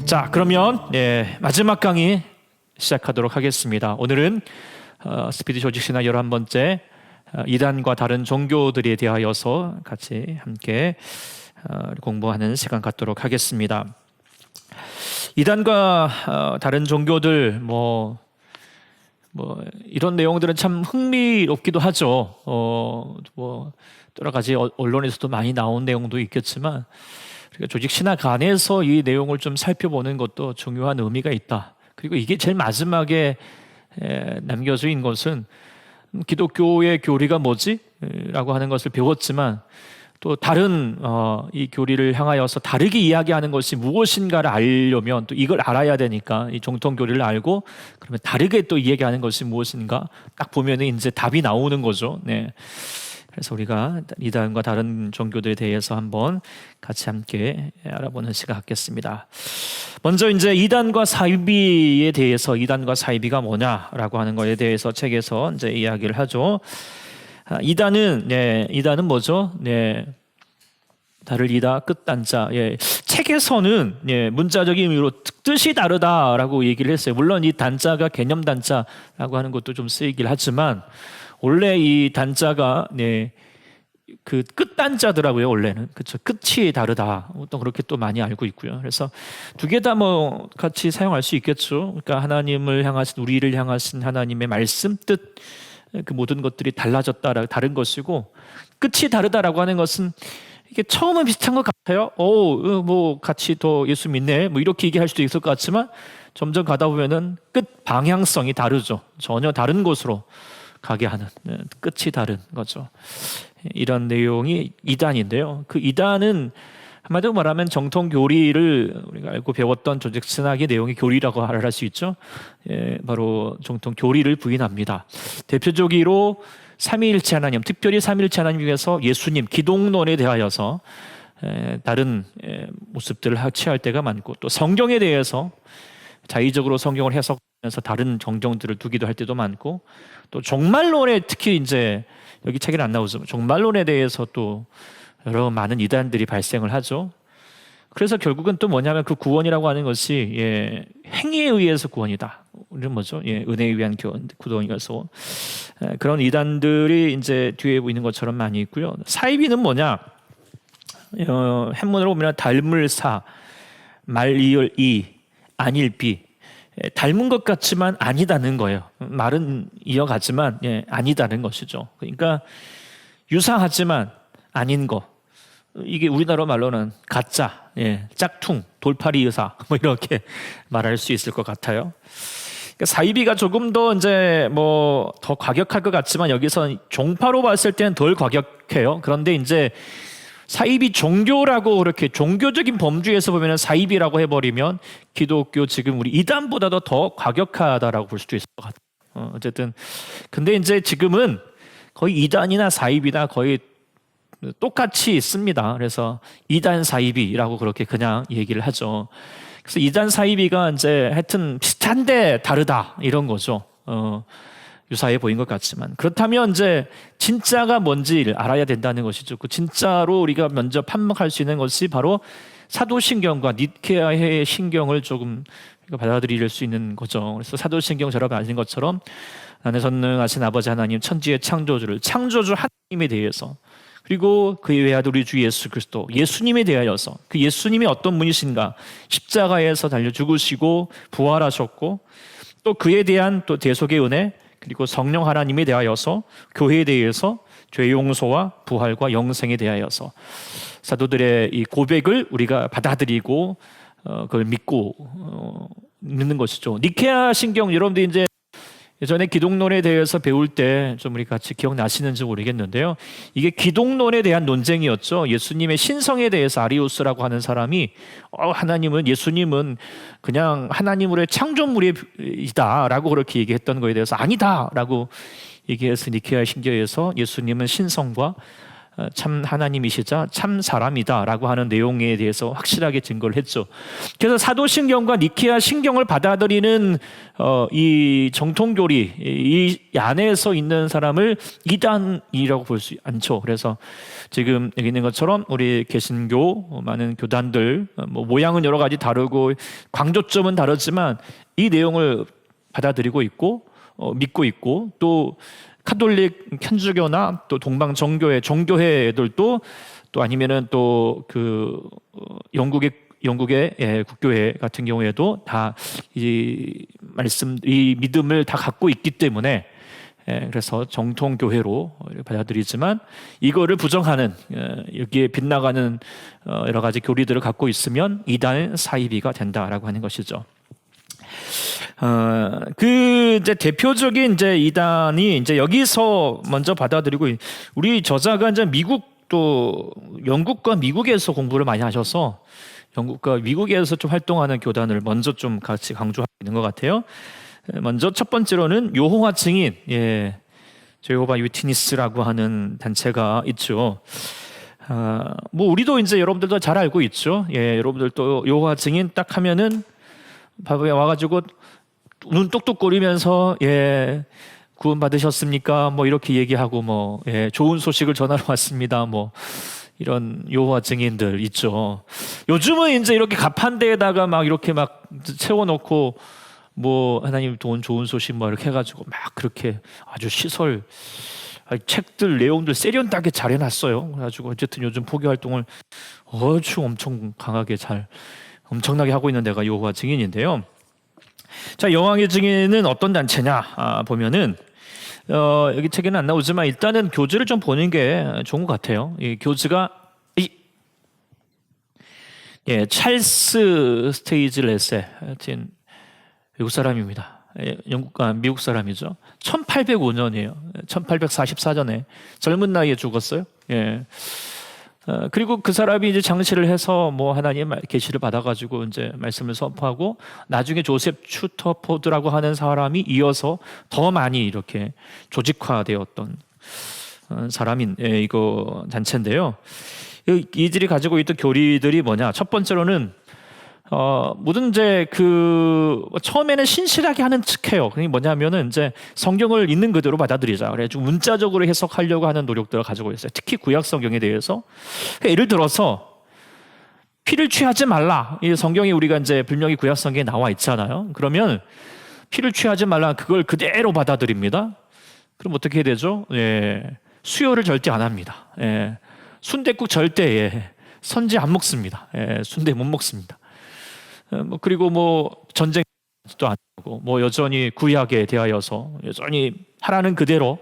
자, 그러면 마지막 강의 시작하도록 하겠습니다. 오늘은 스피드 조직 신화 11번째 이단과 다른 종교들에 대하여서 같이 함께 공부하는 시간 갖도록 하겠습니다. 이단과 다른 종교들 뭐 이런 내용들은 참 흥미롭기도 하죠. 뭐 여러 가지 언론에서도 많이 나온 내용도 있겠지만 그러니까 조직 신학 안에서 이 내용을 좀 살펴보는 것도 중요한 의미가 있다. 그리고 이게 제일 마지막에 남겨져 있는 것은 기독교의 교리가 뭐지? 라고 하는 것을 배웠지만 또 다른 이 교리를 향하여서 다르게 이야기하는 것이 무엇인가를 알려면 또 이걸 알아야 되니까 이 정통 교리를 알고 그러면 다르게 또 이야기하는 것이 무엇인가 딱 보면은 이제 답이 나오는 거죠. 네. 그래서 우리가 이단과 다른 종교들에 대해서 한번 같이 함께 알아보는 시간 갖겠습니다. 먼저 이제 이단과 사이비에 대해서 이단과 사이비가 뭐냐라고 하는 것에 대해서 책에서 이제 이야기를 하죠. 이단은 뭐죠? 다르리다 끝단자. 책에서는 문자적인 의미로 뜻이 다르다라고 얘기를 했어요. 물론 이 단자가 개념 단자라고 하는 것도 좀 쓰이긴 하지만 원래 이 단자가 그 끝단자더라고요. 원래는 그렇죠. 끝이 다르다. 또 그렇게 또 많이 알고 있고요. 그래서 두 개 다 뭐 같이 사용할 수 있겠죠. 그러니까 하나님을 향하신 우리를 향하신 하나님의 말씀 뜻 그 모든 것들이 달라졌다, 다른 것이고 끝이 다르다라고 하는 것은 이게 처음은 비슷한 것 같아요. 뭐 같이 더 예수 믿네. 뭐 이렇게 얘기할 수도 있을 것 같지만 점점 가다 보면은 끝 방향성이 다르죠. 전혀 다른 곳으로 가게 하는 끝이 다른 거죠. 이런 내용이 이단인데요. 그 이단은 한마디로 말하면 정통 교리를 우리가 알고 배웠던 조직 신학의 내용이 교리라고 할 수 있죠. 바로 정통 교리를 부인합니다. 대표적으로 삼위일체 하나님, 특별히 삼위일체 하나님 중에서 예수님, 기독론에 대하여서 다른 모습들을 취할 때가 많고 또 성경에 대해서 자의적으로 성경을 해석하면서 다른 정정들을 두기도 할 때도 많고 또 종말론에 특히 이제 여기 책에는 안 나오지만 종말론에 대해서 또 여러 많은 이단들이 발생을 하죠. 그래서 결국은 또 뭐냐면 그 구원이라고 하는 것이 행위에 의해서 구원이다. 우리는 뭐죠? 은혜에 의한 구원이어서 그런 이단들이 이제 뒤에 있는 것처럼 많이 있고요. 사이비는 뭐냐? 한문으로 보면 닮을사, 말이을 이, 아닐비. 닮은 것 같지만 아니다는 거예요. 말은 이어가지만 아니다는 것이죠. 그러니까 유사하지만 아닌 거. 이게 우리나라 말로는 가짜, 짝퉁, 돌팔이 의사 뭐 이렇게 말할 수 있을 것 같아요. 그러니까 사이비가 조금 더 이제 뭐 더 과격할 것 같지만 여기서 종파로 봤을 때는 덜 과격해요. 그런데 이제 사이비 종교라고 그렇게 종교적인 범주에서 보면 사이비라고 해버리면 기독교 지금 우리 이단보다도 더 과격하다라고 볼 수도 있을 것 같아요. 어쨌든 근데 이제 지금은 거의 이단이나 사이비나 거의 똑같이 씁니다. 그래서 이단 사이비라고 그렇게 그냥 얘기를 하죠. 그래서 이단 사이비가 이제 하여튼 비슷한데 다르다 이런 거죠. 유사해 보인 것 같지만 그렇다면 이제 진짜가 뭔지를 알아야 된다는 것이죠. 그 진짜로 우리가 먼저 판명할 수 있는 것이 바로 사도신경과 니케아의 신경을 조금 받아들일 수 있는 거죠. 그래서 사도신경처럼 아는 것처럼 나는 전능하신 아버지 하나님 천지의 창조주를 창조주 하나님에 대해서 그리고 그의 외아들 우리 주 예수 그리스도 예수님에 대하여서 그 예수님이 어떤 분이신가 십자가에서 달려 죽으시고 부활하셨고 또 그에 대한 또 대속의 은혜 그리고 성령 하나님에 대하여서 교회에 대해서 죄 용서와 부활과 영생에 대하여서 사도들의 이 고백을 우리가 받아들이고 그걸 믿고 믿는 것이죠. 니케아 신경 여러분들 이제 예전에 기독론에 대해서 배울 때 좀 우리 같이 기억나시는지 모르겠는데요. 이게 기독론에 대한 논쟁이었죠. 예수님의 신성에 대해서 아리우스라고 하는 사람이 예수님은 그냥 하나님으로의 창조물이다라고 그렇게 얘기했던 거에 대해서 아니다라고 얘기해서 니케아 신교에서 예수님은 신성과 참 하나님이시자 참 사람이다라고 하는 내용에 대해서 확실하게 증거를 했죠. 그래서 사도신경과 니케아 신경을 받아들이는 이 정통교리 이 안에서 있는 사람을 이단이라고 볼 수 않죠. 그래서 지금 여기 있는 것처럼 우리 개신교 많은 교단들 모양은 여러 가지 다르고 강조점은 다르지만 이 내용을 받아들이고 있고 믿고 있고 또 카톨릭 천주교나 또 동방 정교회 종교회들도 또 아니면은 또 그 영국의 국교회 같은 경우에도 다 이 말씀 이 믿음을 다 갖고 있기 때문에 그래서 정통 교회로 받아들이지만 이거를 부정하는 여기에 빗나가는 여러 가지 교리들을 갖고 있으면 이단 사이비가 된다라고 하는 것이죠. 그 이제 대표적인 이제 이단이 이제 여기서 먼저 받아들이고 우리 저자가 이제 영국과 미국에서 공부를 많이 하셔서 영국과 미국에서 좀 활동하는 교단을 먼저 좀 같이 강조하고 있는 것 같아요. 먼저 첫 번째로는 여호와 증인, 제호바 위트니스라고 하는 단체가 있죠. 뭐 우리도 이제 여러분들도 잘 알고 있죠. 여러분들도 여호와 증인 딱 하면은 밥에 와가지고 눈 똑똑거리면서 구원 받으셨습니까? 뭐 이렇게 얘기하고 좋은 소식을 전하러 왔습니다. 뭐 이런 여호와 증인들 있죠. 요즘은 이제 이렇게 가판대에다가 막 이렇게 막 채워놓고 뭐 하나님 돈 좋은 소식 뭐 이렇게 해가지고 막 그렇게 아주 시설 책들 내용들 세련되게 잘 해놨어요. 그래가지고 어쨌든 요즘 포교 활동을 엄청 강하게 엄청나게 하고 있는 데가 여호와 증인인데요. 자, 여호와의 증인은 어떤 단체냐 보면은 여기 책에는 안 나오지만 일단은 교지를 좀 보는 게 좋은 것 같아요. 이 교지가 찰스 스테이지 레세, 하여튼 외국 사람입니다. 미국 사람이죠. 1805년이에요. 1844년에 젊은 나이에 죽었어요. 그리고 그 사람이 이제 장시를 해서 뭐 하나님의 계시를 받아가지고 이제 말씀을 선포하고 나중에 조셉 추터포드라고 하는 사람이 이어서 더 많이 이렇게 조직화되었던 사람인 이거 단체인데요. 이들이 가지고 있던 교리들이 뭐냐? 첫 번째로는 모든 이제 처음에는 신실하게 하는 척해요. 그게 뭐냐면은 이제 성경을 있는 그대로 받아들이자. 그래가지고 문자적으로 해석하려고 하는 노력들을 가지고 있어요. 특히 구약 성경에 대해서. 예를 들어서 피를 취하지 말라. 이 성경이 우리가 이제 분명히 구약 성경에 나와 있잖아요. 그러면 피를 취하지 말라. 그걸 그대로 받아들입니다. 그럼 어떻게 해야 되죠? 수요를 절대 안 합니다. 순댓국 절대 선지 안 먹습니다. 순대 못 먹습니다. 그리고 전쟁도 안 하고 여전히 구약에 대하여서 여전히 하라는 그대로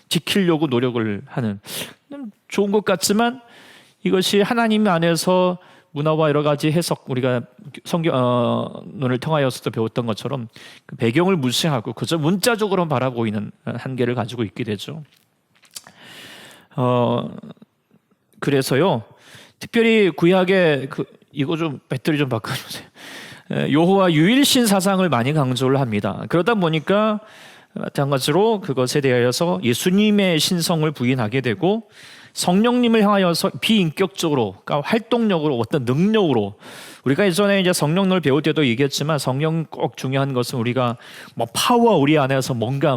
지키려고 노력을 하는 좋은 것 같지만 이것이 하나님 안에서 문화와 여러 가지 해석 우리가 성경론을 통하여서도 배웠던 것처럼 그 배경을 무시하고 그저 문자적으로만 바라보고 있는 한계를 가지고 있게 되죠. 그래서요 특별히 구약의 이거 좀 배터리 좀 바꿔주세요. 여호와 유일신 사상을 많이 강조를 합니다. 그러다 보니까 마찬가지로 그것에 대하여서 예수님의 신성을 부인하게 되고 성령님을 향하여서 비인격적으로, 그러니까 활동력으로 어떤 능력으로 우리가 예전에 이제 성령론을 배울 때도 얘기했지만 성령 꼭 중요한 것은 우리가 파워 우리 안에서 뭔가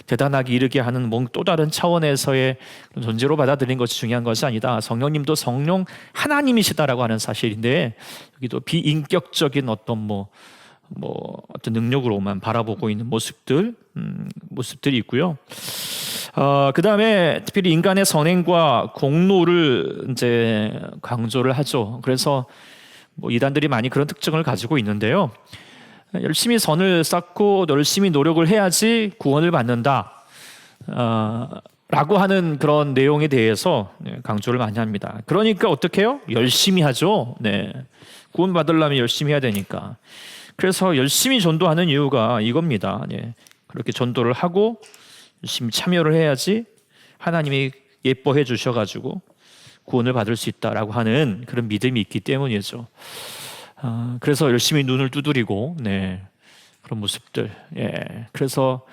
대단하게 이르게 하는 또 다른 차원에서의 존재로 받아들이는 것이 중요한 것이 아니다. 성령님도 성령 하나님이시다라고 하는 사실인데 여기도 비인격적인 어떤 어떤 능력으로만 바라보고 있는 모습들이 있고요. 그 다음에 특별히 인간의 선행과 공로를 이제 강조를 하죠. 그래서 이단들이 많이 그런 특징을 가지고 있는데요. 열심히 선을 쌓고 열심히 노력을 해야지 구원을 받는다. 라고 하는 그런 내용에 대해서 강조를 많이 합니다. 그러니까 어떻게 해요? 열심히 하죠. 구원 받으려면 열심히 해야 되니까. 그래서 열심히 전도하는 이유가 이겁니다. 그렇게 전도를 하고 열심히 참여를 해야지 하나님이 예뻐해 주셔가지고 구원을 받을 수 있다라고 하는 그런 믿음이 있기 때문이죠. 그래서 열심히 눈을 두드리고 그런 모습들. 그래서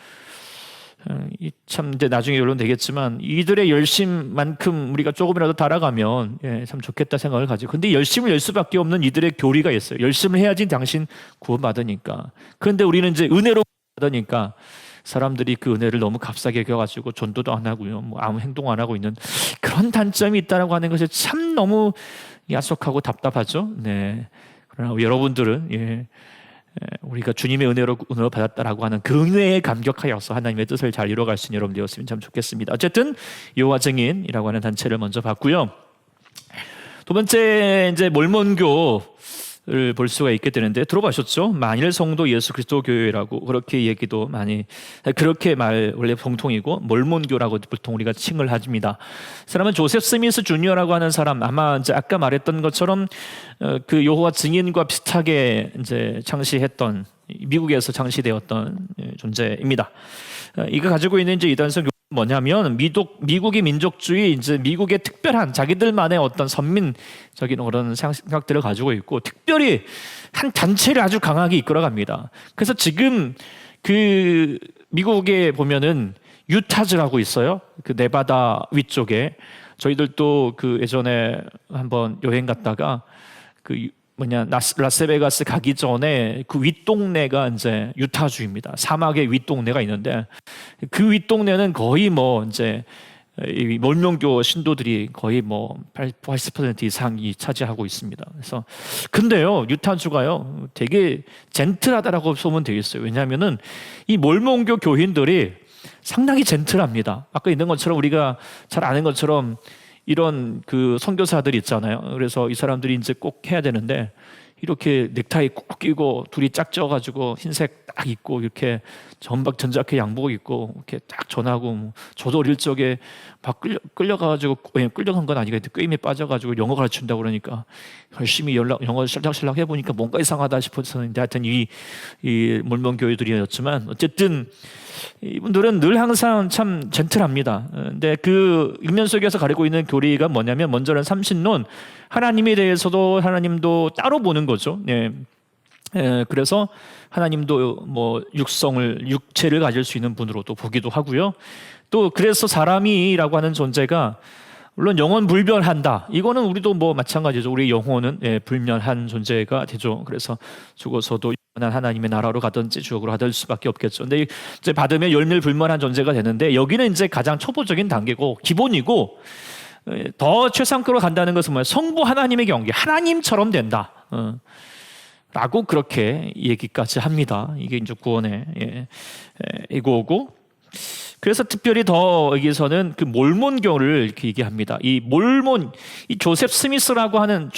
참 이제 나중에 결론 되겠지만 이들의 열심만큼 우리가 조금이라도 따라가면 참 좋겠다 생각을 가지고, 근데 열심을 낼 수밖에 없는 이들의 교리가 있어요. 열심을 해야지 당신 구원받으니까. 그런데 우리는 이제 은혜로 받으니까 사람들이 그 은혜를 너무 값싸게 여겨가지고 전도도 안 하고요, 뭐 아무 행동 안 하고 있는 그런 단점이 있다라고 하는 것이 참 너무 야속하고 답답하죠. 네. 그러나 여러분들은 우리가 주님의 은혜로 받았다라고 하는 그 은혜에 감격하여서 하나님의 뜻을 잘 이루어갈 수 있는 여러분 되었으면 참 좋겠습니다. 어쨌든 여호와 증인이라고 하는 단체를 먼저 봤고요. 두 번째 이제 몰몬교를 볼 수가 있게 되는데, 들어보셨죠? 만일 성도 예수 그리스도 교회라고 그렇게 얘기도 많이, 그렇게 말 원래 공통이고 몰몬교라고 보통 우리가 칭을 합니다. 사람은 조셉 스미스 주니어라고 하는 사람, 아마 이제 아까 말했던 것처럼 그 여호와 증인과 비슷하게 이제 창시했던, 미국에서 창시되었던 존재입니다. 이거 가지고 있는 이제 이단성 뭐냐면 미국의 민족주의, 이제 미국의 특별한 자기들만의 어떤 선민적인 그런 생각들을 가지고 있고, 특별히 한 단체를 아주 강하게 이끌어갑니다. 그래서 지금 그 미국에 보면은 유타주라고 있어요. 그 네바다 위쪽에. 저희들도 그 예전에 한번 여행 갔다가 그 라스베가스 가기 전에 그 윗동네가 이제 유타주입니다. 사막의 윗동네가 있는데, 그 윗동네는 거의 뭐 이제 이 몰몬교 신도들이 거의 뭐 80% 이상이 차지하고 있습니다. 그래서 근데요, 유타주가요 되게 젠틀하다라고 소문 되어 있어요. 왜냐하면은 이 몰몬교 교인들이 상당히 젠틀합니다. 아까 있는 것처럼, 우리가 잘 아는 것처럼 이런 그 선교사들 있잖아요. 그래서 이 사람들이 이제 꼭 해야 되는데, 이렇게 넥타이 꼭 끼고 둘이 짝져가지고 흰색 딱 입고 이렇게 전자켓 양복 입고 이렇게 딱 전하고, 뭐 저도 어릴 적에 막 끌려가가지고, 끌려간 건 아니고 게임에 빠져가지고 영어 가르친다고 그러니까 열심히 영어 실락실락 해보니까 뭔가 이상하다 싶었었는데, 하여튼 이 몰몬 교회들이었지만 어쨌든 이분들은 늘 항상 참 젠틀합니다. 근데 그 일면 속에서 가리고 있는 교리가 뭐냐면, 먼저는 삼신론, 하나님에 대해서도 하나님도 따로 보는 거죠. 그래서 하나님도 뭐 육체를 가질 수 있는 분으로 또 보기도 하고요. 또 그래서 사람이라고 하는 존재가 물론 영원 불멸한다. 이거는 우리도 뭐 마찬가지죠. 우리 영혼은 불멸한 존재가 되죠. 그래서 죽어서도 영원한 하나님의 나라로 가든지 지옥으로 가들 수밖에 없겠죠. 근데 이제 받으면 열멸 불멸한 존재가 되는데, 여기는 이제 가장 초보적인 단계고 기본이고, 더 최상급으로 간다는 것은 뭐예요? 성부 하나님의 경계, 하나님처럼 된다. 라고 그렇게 얘기까지 합니다. 이게 이제 구원의 이거고. 그래서 특별히 더 여기서는 그 몰몬교를 이렇게 얘기합니다. 이 조셉 스미스라고 하는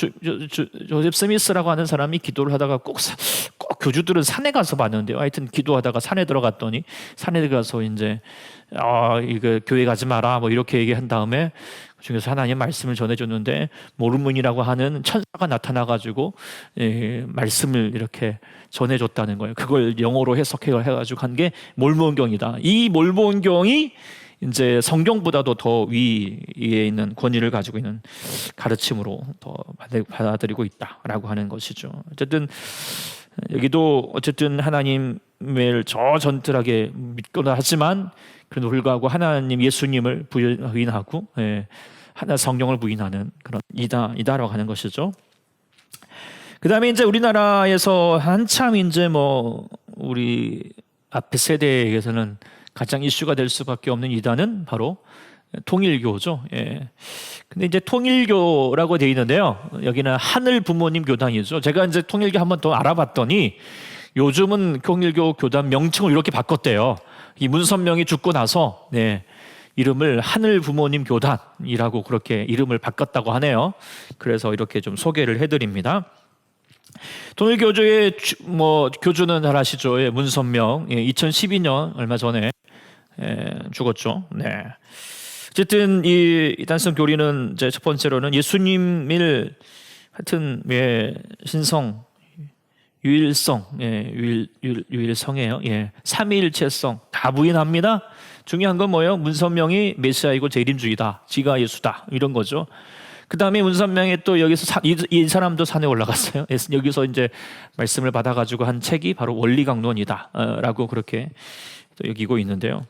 조셉 스미스라고 하는 사람이 기도를 하다가 꼭 교주들은 산에 가서 봤는데요. 하여튼 기도하다가 산에 들어갔더니, 산에 들어가서 이제 이거 교회 가지 마라 뭐 이렇게 얘기한 다음에 그 중에서 하나님 말씀을 전해줬는데, 모르문이라고 하는 천사가 나타나가지고 말씀을 이렇게 전해줬다는 거예요. 그걸 영어로 해석해가지고 한 게 몰몬경이다. 이 몰몬경이 이제 성경보다도 더 위에 있는 권위를 가지고 있는 가르침으로 더 받아들이고 있다라고 하는 것이죠. 어쨌든 여기도 어쨌든 하나님을 저 전틀하게 믿거나 하지만, 그래도 불구하고 하나님 예수님을 부인하고 하나 성경을 부인하는 그런 이다라고 하는 것이죠. 그 다음에 이제 우리나라에서 한참 이제 뭐 우리 앞에 세대에게서는 가장 이슈가 될 수밖에 없는 이단은 바로 통일교죠. 근데 이제 통일교라고 되어 있는데요. 여기는 하늘 부모님 교단이죠. 제가 이제 통일교 한번 더 알아봤더니 요즘은 통일교 교단 명칭을 이렇게 바꿨대요. 이 문선명이 죽고 나서 이름을 하늘 부모님 교단이라고 그렇게 이름을 바꿨다고 하네요. 그래서 이렇게 좀 소개를 해드립니다. 통일교주의 교주는 잘 아시죠? 문선명. 2012년 얼마 전에 죽었죠. 어쨌든 이 이단성 교리는 이제 첫 번째로는 예수님을 하여튼 신성, 유일성, 유일성이에요. 삼위일체성 다 부인합니다. 중요한 건 뭐예요? 문선명이 메시아이고 재림주의다, 지가 예수다, 이런 거죠. 그 다음에 문선명이 또 여기서 이 사람도 산에 올라갔어요. 여기서 이제 말씀을 받아가지고 한 책이 바로 원리강론이다 라고 그렇게 여기고 있는데요.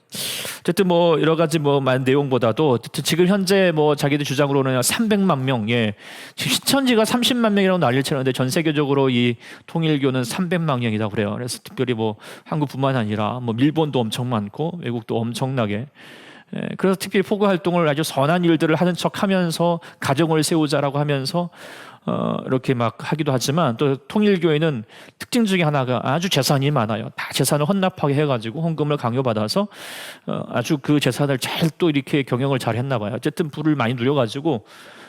어쨌든 뭐 여러 가지 뭐 내용보다도 지금 현재 뭐 자기들 주장으로는 300만 명, 신천지가 30만 명이라고 난리를 치는데 전 세계적으로 이 통일교는 300만 명이다 그래요. 그래서 특별히 뭐 한국뿐만 아니라 뭐 일본도 엄청 많고 외국도 엄청나게. 그래서 특별히 포교 활동을 아주 선한 일들을 하는 척하면서 가정을 세우자라고 하면서 이렇게 막 하기도 하지만 또 통일교회는 특징 중에 하나가 아주 재산이 많아요. 다 재산을 헌납하게 해가지고 헌금을 강요받아서 아주 그 재산을 잘 또 이렇게 경영을 잘 했나 봐요. 어쨌든 부를 많이 누려가지고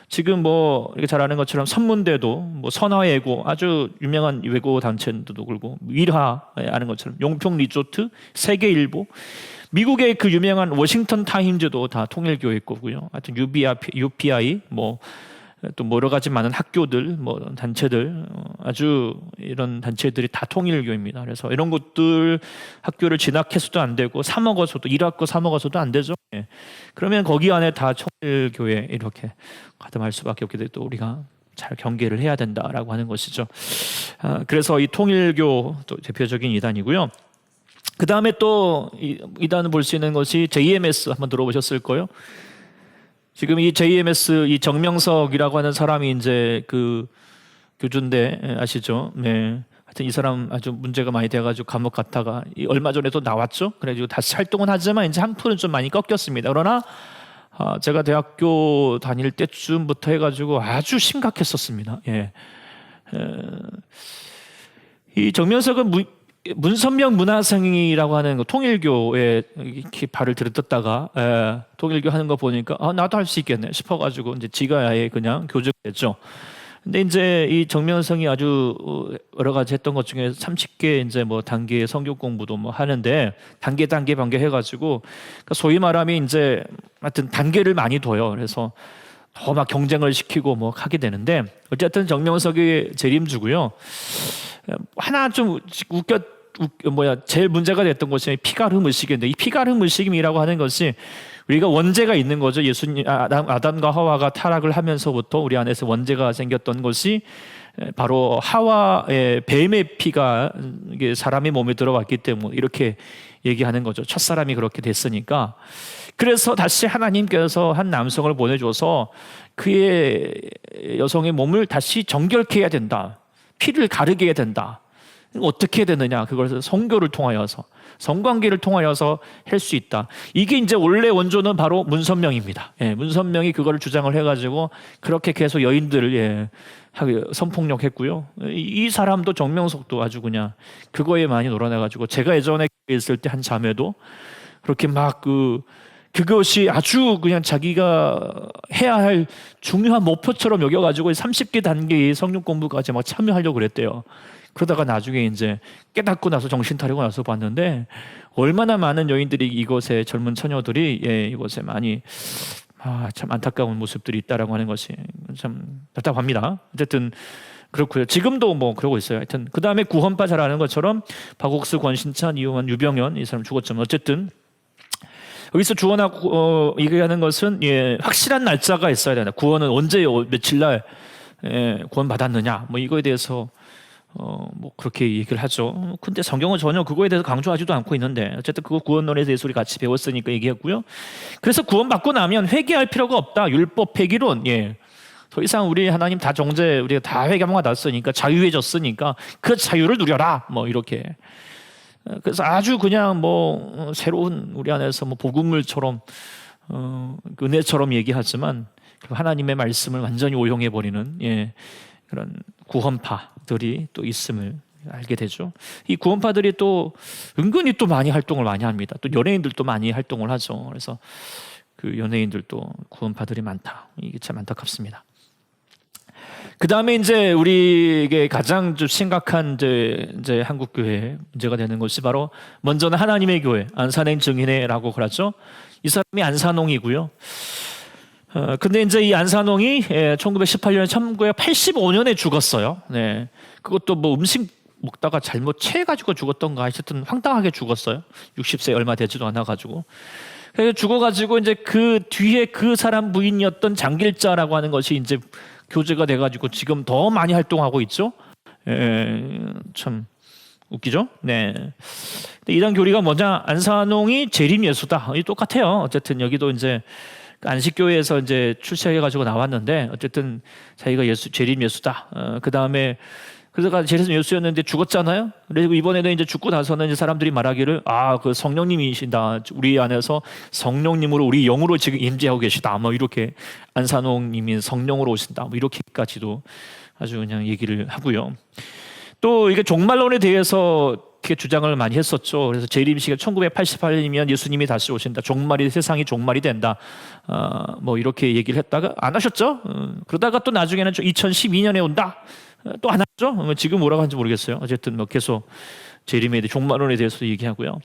지금 뭐 이렇게 잘 아는 것처럼 선문대도 뭐 선화예고 아주 유명한 외고 단체도 그렇고 일화 아는 것처럼 용평 리조트, 세계일보, 미국의 그 유명한 워싱턴 타임즈도 다 통일교회 거고요. 하여튼 UPI 뭐 또 여러 가지 많은 학교들, 뭐 단체들, 아주 이런 단체들이 다 통일교입니다. 그래서 이런 것들 학교를 진학해서도 안 되고 사 먹어서도 일학교 사 먹어서도 안 되죠. 그러면 거기 안에 다 통일교회 이렇게 가담할 수밖에 없게 되고 또 우리가 잘 경계를 해야 된다라고 하는 것이죠. 그래서 이 통일교 또 대표적인 이단이고요. 그 다음에 또 이단을 볼 수 있는 것이 JMS 한번 들어보셨을 거예요. 지금 이 JMS 이 정명석이라고 하는 사람이 이제 그 교주인데 아시죠? 네. 하여튼 이 사람 아주 문제가 많이 돼가지고 감옥 갔다가 얼마 전에 또 나왔죠. 그래가지고 다시 활동은 하지만 이제 한풀은 좀 많이 꺾였습니다. 그러나 제가 대학교 다닐 때쯤부터 해가지고 아주 심각했었습니다. 이 정명석은 문선명 문화생이라고 하는 거 통일교에 이렇게 발을 들었다가 통일교 하는 거 보니까 나도 할 수 있겠네 싶어가지고 이제 지가 아예 그냥 교주가 됐죠. 근데 이제 이 정명성이 아주 여러 가지 했던 것 중에 30개 이제 뭐 단계 성경 공부도 뭐 하는데 단계 변경해가지고 그러니까 소위 말하면 이제 하여튼 단계를 많이 둬요. 그래서 더 막 경쟁을 시키고 뭐 하게 되는데 어쨌든 정명석이 재림주고요. 하나 좀 제일 문제가 됐던 것이 피가름 의식인데 이 피가름 의식이라고 하는 것이 우리가 원죄가 있는 거죠. 예수님 아담과 하와가 타락을 하면서부터 우리 안에서 원죄가 생겼던 것이 바로 하와의 뱀의 피가 이게 사람의 몸에 들어왔기 때문에 이렇게 얘기하는 거죠. 첫사람이 그렇게 됐으니까. 그래서 다시 하나님께서 한 남성을 보내줘서 그의 여성의 몸을 다시 정결케 해야 된다. 피를 가르게 해야 된다. 어떻게 해야 되느냐? 그걸 성교를 통하여서 성관계를 통하여서 할 수 있다. 이게 이제 원래 원조는 바로 문선명입니다. 문선명이 그거를 주장을 해가지고 그렇게 계속 여인들을 성폭력했고요. 이 사람도 정명석도 아주 그냥 그거에 많이 놀아나가지고 제가 예전에 있을 때 한 자매도 그렇게 막 그것이 아주 그냥 자기가 해야 할 중요한 목표처럼 여겨가지고 30개 단계의 성령 공부까지 막 참여하려고 그랬대요. 그러다가 나중에 이제 깨닫고 나서 정신 차리고 나서 봤는데 얼마나 많은 여인들이 이곳에 젊은 처녀들이 이곳에 많이 참 안타까운 모습들이 있다라고 하는 것이 참 답답합니다. 어쨌든 그렇고요. 지금도 뭐 그러고 있어요. 하여튼 그 다음에 구헌파 잘 아는 것처럼 박옥수, 권신찬, 이용환, 유병현 이 사람 죽었지만 어쨌든 여기서 구원하고 얘기하는 것은 확실한 날짜가 있어야 된다. 구원은 언제 며칠 날 구원 받았느냐 뭐 이거에 대해서 뭐 그렇게 얘기를 하죠. 근데 성경은 전혀 그거에 대해서 강조하지도 않고 있는데 어쨌든 그거 구원론에 대해서 우리 같이 배웠으니까 얘기했고요. 그래서 구원받고 나면 회개할 필요가 없다. 율법 회개론. 더 이상 우리 하나님 다 정죄 우리가 다 회개만 받았으니까 자유해졌으니까 그 자유를 누려라. 뭐 이렇게. 그래서 아주 그냥 뭐 새로운 우리 안에서 뭐 복음물처럼 은혜처럼 얘기하지만 하나님의 말씀을 완전히 오용해 버리는 그런 구헌파들이 또 있음을 알게 되죠. 이 구헌파들이 또 은근히 또 많이 활동을 많이 합니다. 또 연예인들도 많이 활동을 하죠. 그래서 그 연예인들도 구헌파들이 많다. 이게 참 안타깝습니다. 그 다음에 이제 우리에게 가장 좀 심각한 이제 한국 교회 문제가 되는 것이 바로 먼저는 하나님의 교회 안산행 증인회라고 그러죠. 이 사람이 안산홍이고요. 근데 이제 이 안산홍이 1918년 1985년에 죽었어요. 네. 그것도 뭐 음식 먹다가 잘못 체해가지고 죽었던가 하여튼 황당하게 죽었어요. 60세 얼마 되지도 않아가지고. 그래서 죽어가지고 이제 그 뒤에 그 사람 부인이었던 장길자라고 하는 것이 이제 교제가 돼가지고 지금 더 많이 활동하고 있죠. 참 웃기죠? 네. 근데 이단 교리가 뭐냐? 안산홍이 재림 예수다. 이 똑같아요. 어쨌든 여기도 이제 안식교회에서 이제 출세해가지고 나왔는데 어쨌든 자기가 재림 예수다. 그 다음에 그래서 재림 예수였는데 죽었잖아요. 그리고 이번에는 이제 죽고 나서는 이제 사람들이 말하기를 그 성령님이신다. 우리 안에서 성령님으로 우리 영으로 지금 임재하고 계시다. 뭐 이렇게 안산홍님이 성령으로 오신다. 뭐 이렇게까지도 아주 그냥 얘기를 하고요. 또 이게 종말론에 대해서 이렇게 주장을 많이 했었죠. 그래서 재림시가 1988년이면 예수님이 다시 오신다. 세상이 종말이 된다. 뭐 이렇게 얘기를 했다가 안 하셨죠. 그러다가 또 나중에는 2012년에 온다. 또 안 하죠. 지금 뭐라고 하는지 모르겠어요. 어쨌든 뭐 계속 재림에 대해 종말론에 대해서도 얘기하고요.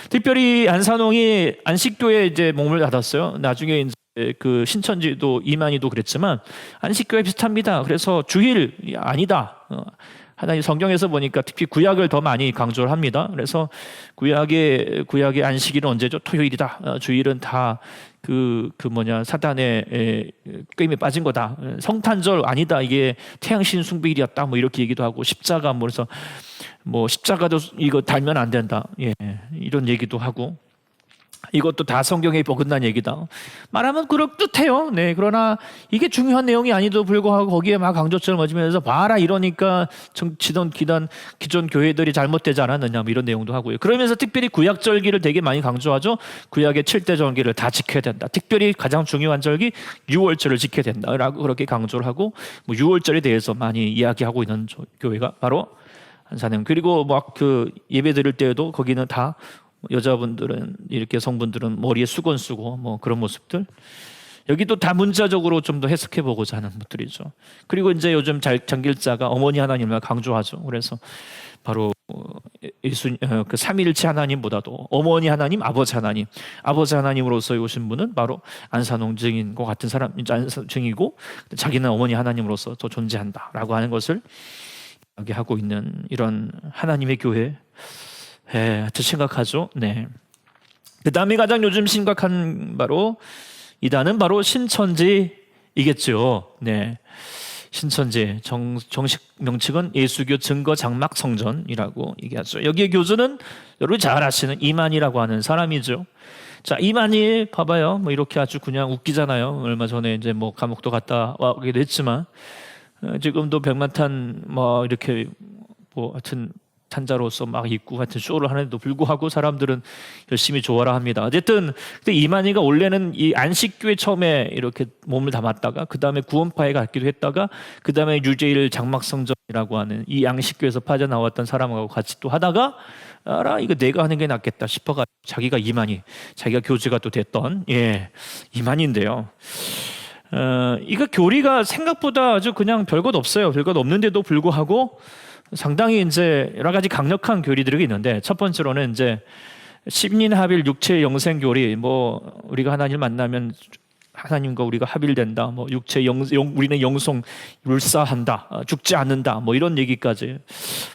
특별히 안산홍이 안식교에 이제 몸을 받았어요. 나중에 이제 그 신천지도 이만희도 그랬지만 안식교에 비슷합니다. 그래서 주일 아니다. 하나님 성경에서 보니까 특히 구약을 더 많이 강조를 합니다. 그래서 구약의 안식일은 언제죠? 토요일이다. 주일은 다 사단의 꾀임에 빠진 거다. 성탄절 아니다. 이게 태양신 숭배일이었다. 뭐 이렇게 얘기도 하고 십자가 그래서 뭐 십자가도 이거 달면 안 된다. 예, 이런 얘기도 하고. 이것도 다 성경에 어긋난 얘기다. 말하면 그럴듯해요. 네, 그러나 이게 중요한 내용이 아니도 불구하고 거기에 막 강조점을 얹으면서 봐라 이러니까 기존 교회들이 잘못되지 않았느냐 뭐 이런 내용도 하고요. 그러면서 특별히 구약 절기를 되게 많이 강조하죠. 구약의 7대 절기를 다 지켜야 된다. 특별히 가장 중요한 절기 6월절을 지켜야 된다라고 그렇게 강조를 하고 뭐 6월절에 대해서 많이 이야기하고 있는 교회가 바로 한산형. 그리고 막 그 예배 드릴 때에도 거기는 다 여자분들은 이렇게 성분들은 머리에 수건 쓰고 뭐 그런 모습들 여기도 다 문자적으로 좀 더 해석해 보고자 하는 것들이죠. 그리고 이제 요즘 장길자가 어머니 하나님을 강조하죠. 그래서 바로 그 삼위일체 하나님보다도 어머니 하나님, 아버지 하나님으로서 오신 분은 바로 안산홍 증인과 같은 사람, 증이고 자기는 어머니 하나님으로서 더 존재한다라고 하는 것을 이야기하고 있는 이런 하나님의 교회. 아주 심각하죠. 네. 그 다음에 가장 요즘 심각한 이단은 바로 신천지이겠죠. 네. 신천지 정식 명칭은 예수교 증거 장막 성전이라고 얘기하죠. 여기에 교주는 여러분이 잘 아시는 이만희라고 하는 사람이죠. 자, 이만희 봐봐요. 뭐 이렇게 아주 그냥 웃기잖아요. 얼마 전에 이제 뭐 감옥도 갔다 와기도 했지만 지금도 백만탄 뭐 이렇게 뭐 하여튼 탄자로서 막 입고 같은 쇼를 하는데도 불구하고 사람들은 열심히 좋아라 합니다. 어쨌든 근데 이만희가 원래는 이 안식교에 처음에 이렇게 몸을 담았다가 그 다음에 구원파에 갔기도 했다가 그 다음에 유재일 장막성전이라고 하는 이 안식교에서 빠져나왔던 사람하고 같이 또 하다가 이거 내가 하는 게 낫겠다 싶어가 자기가 교주가 또 됐던 이만희인데요. 이거 교리가 생각보다 아주 그냥 별것 없어요. 별것 없는데도 불구하고 상당히 이제 여러 가지 강력한 교리들이 있는데 첫 번째로는 이제 십린합일 육체 영생 교리 뭐 우리가 하나님을 만나면 하나님과 우리가 합일된다 뭐 육체 우리는 영성 율사한다 죽지 않는다 뭐 이런 얘기까지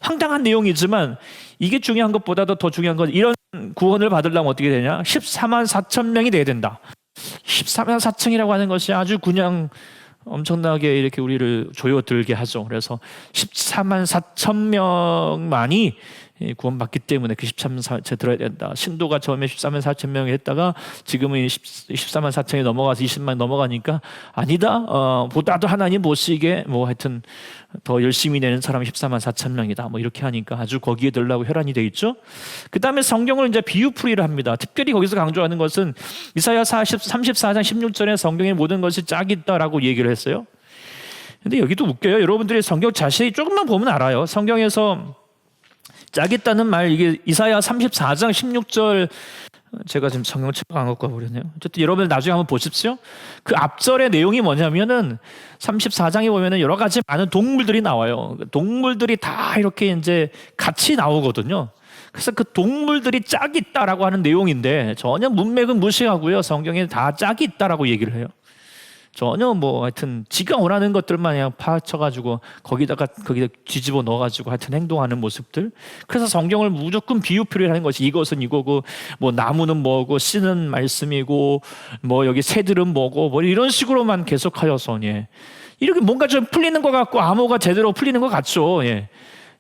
황당한 내용이지만 이게 중요한 것보다도 더 중요한 건 이런 구원을 받으려면 어떻게 되냐 14만 4천 명이 돼야 된다. 14만 4천이라고 하는 것이 아주 그냥 엄청나게 이렇게 우리를 조여들게 하죠. 그래서 14만 4천 명만이 구원받기 때문에 그 13만 4천 들어야 된다. 신도가 처음에 14만 4천 명이 했다가 지금은 14만 4천이 넘어가서 20만 넘어가니까 아니다. 보다도 하나님 보시기에 뭐 하여튼 더 열심히 내는 사람이 14만 4천 명이다. 뭐 이렇게 하니까 아주 거기에 들라고 혈안이 돼 있죠. 그 다음에 성경을 이제 비유풀이를 합니다. 특별히 거기서 강조하는 것은 이사야 34장 16절에 성경의 모든 것이 짝이 있다라고 얘기를 했어요. 근데 여기도 웃겨요. 여러분들이 성경 자세히 조금만 보면 알아요. 성경에서 짝이 있다는 말 이게 이사야 34장 16절 제가 지금 성경책을 안 갖고 와버렸네요. 어쨌든 여러분 나중에 한번 보십시오. 그 앞절의 내용이 뭐냐면은 34장에 보면은 여러 가지 많은 동물들이 나와요. 동물들이 다 이렇게 이제 같이 나오거든요. 그래서 그 동물들이 짝이 있다라고 하는 내용인데 전혀 문맥은 무시하고요. 성경에 다 짝이 있다라고 얘기를 해요. 전혀 뭐 하여튼 지가 원하는 것들만 그냥 파헤쳐가지고 거기다 뒤집어 넣어가지고 하여튼 행동하는 모습들. 그래서 성경을 무조건 비유풀이를 하는 것이 이것은 이거고 뭐 나무는 뭐고 씨는 말씀이고 뭐 여기 새들은 뭐고 뭐 이런 식으로만 계속하여서 이렇게 뭔가 좀 풀리는 것 같고 암호가 제대로 풀리는 것 같죠.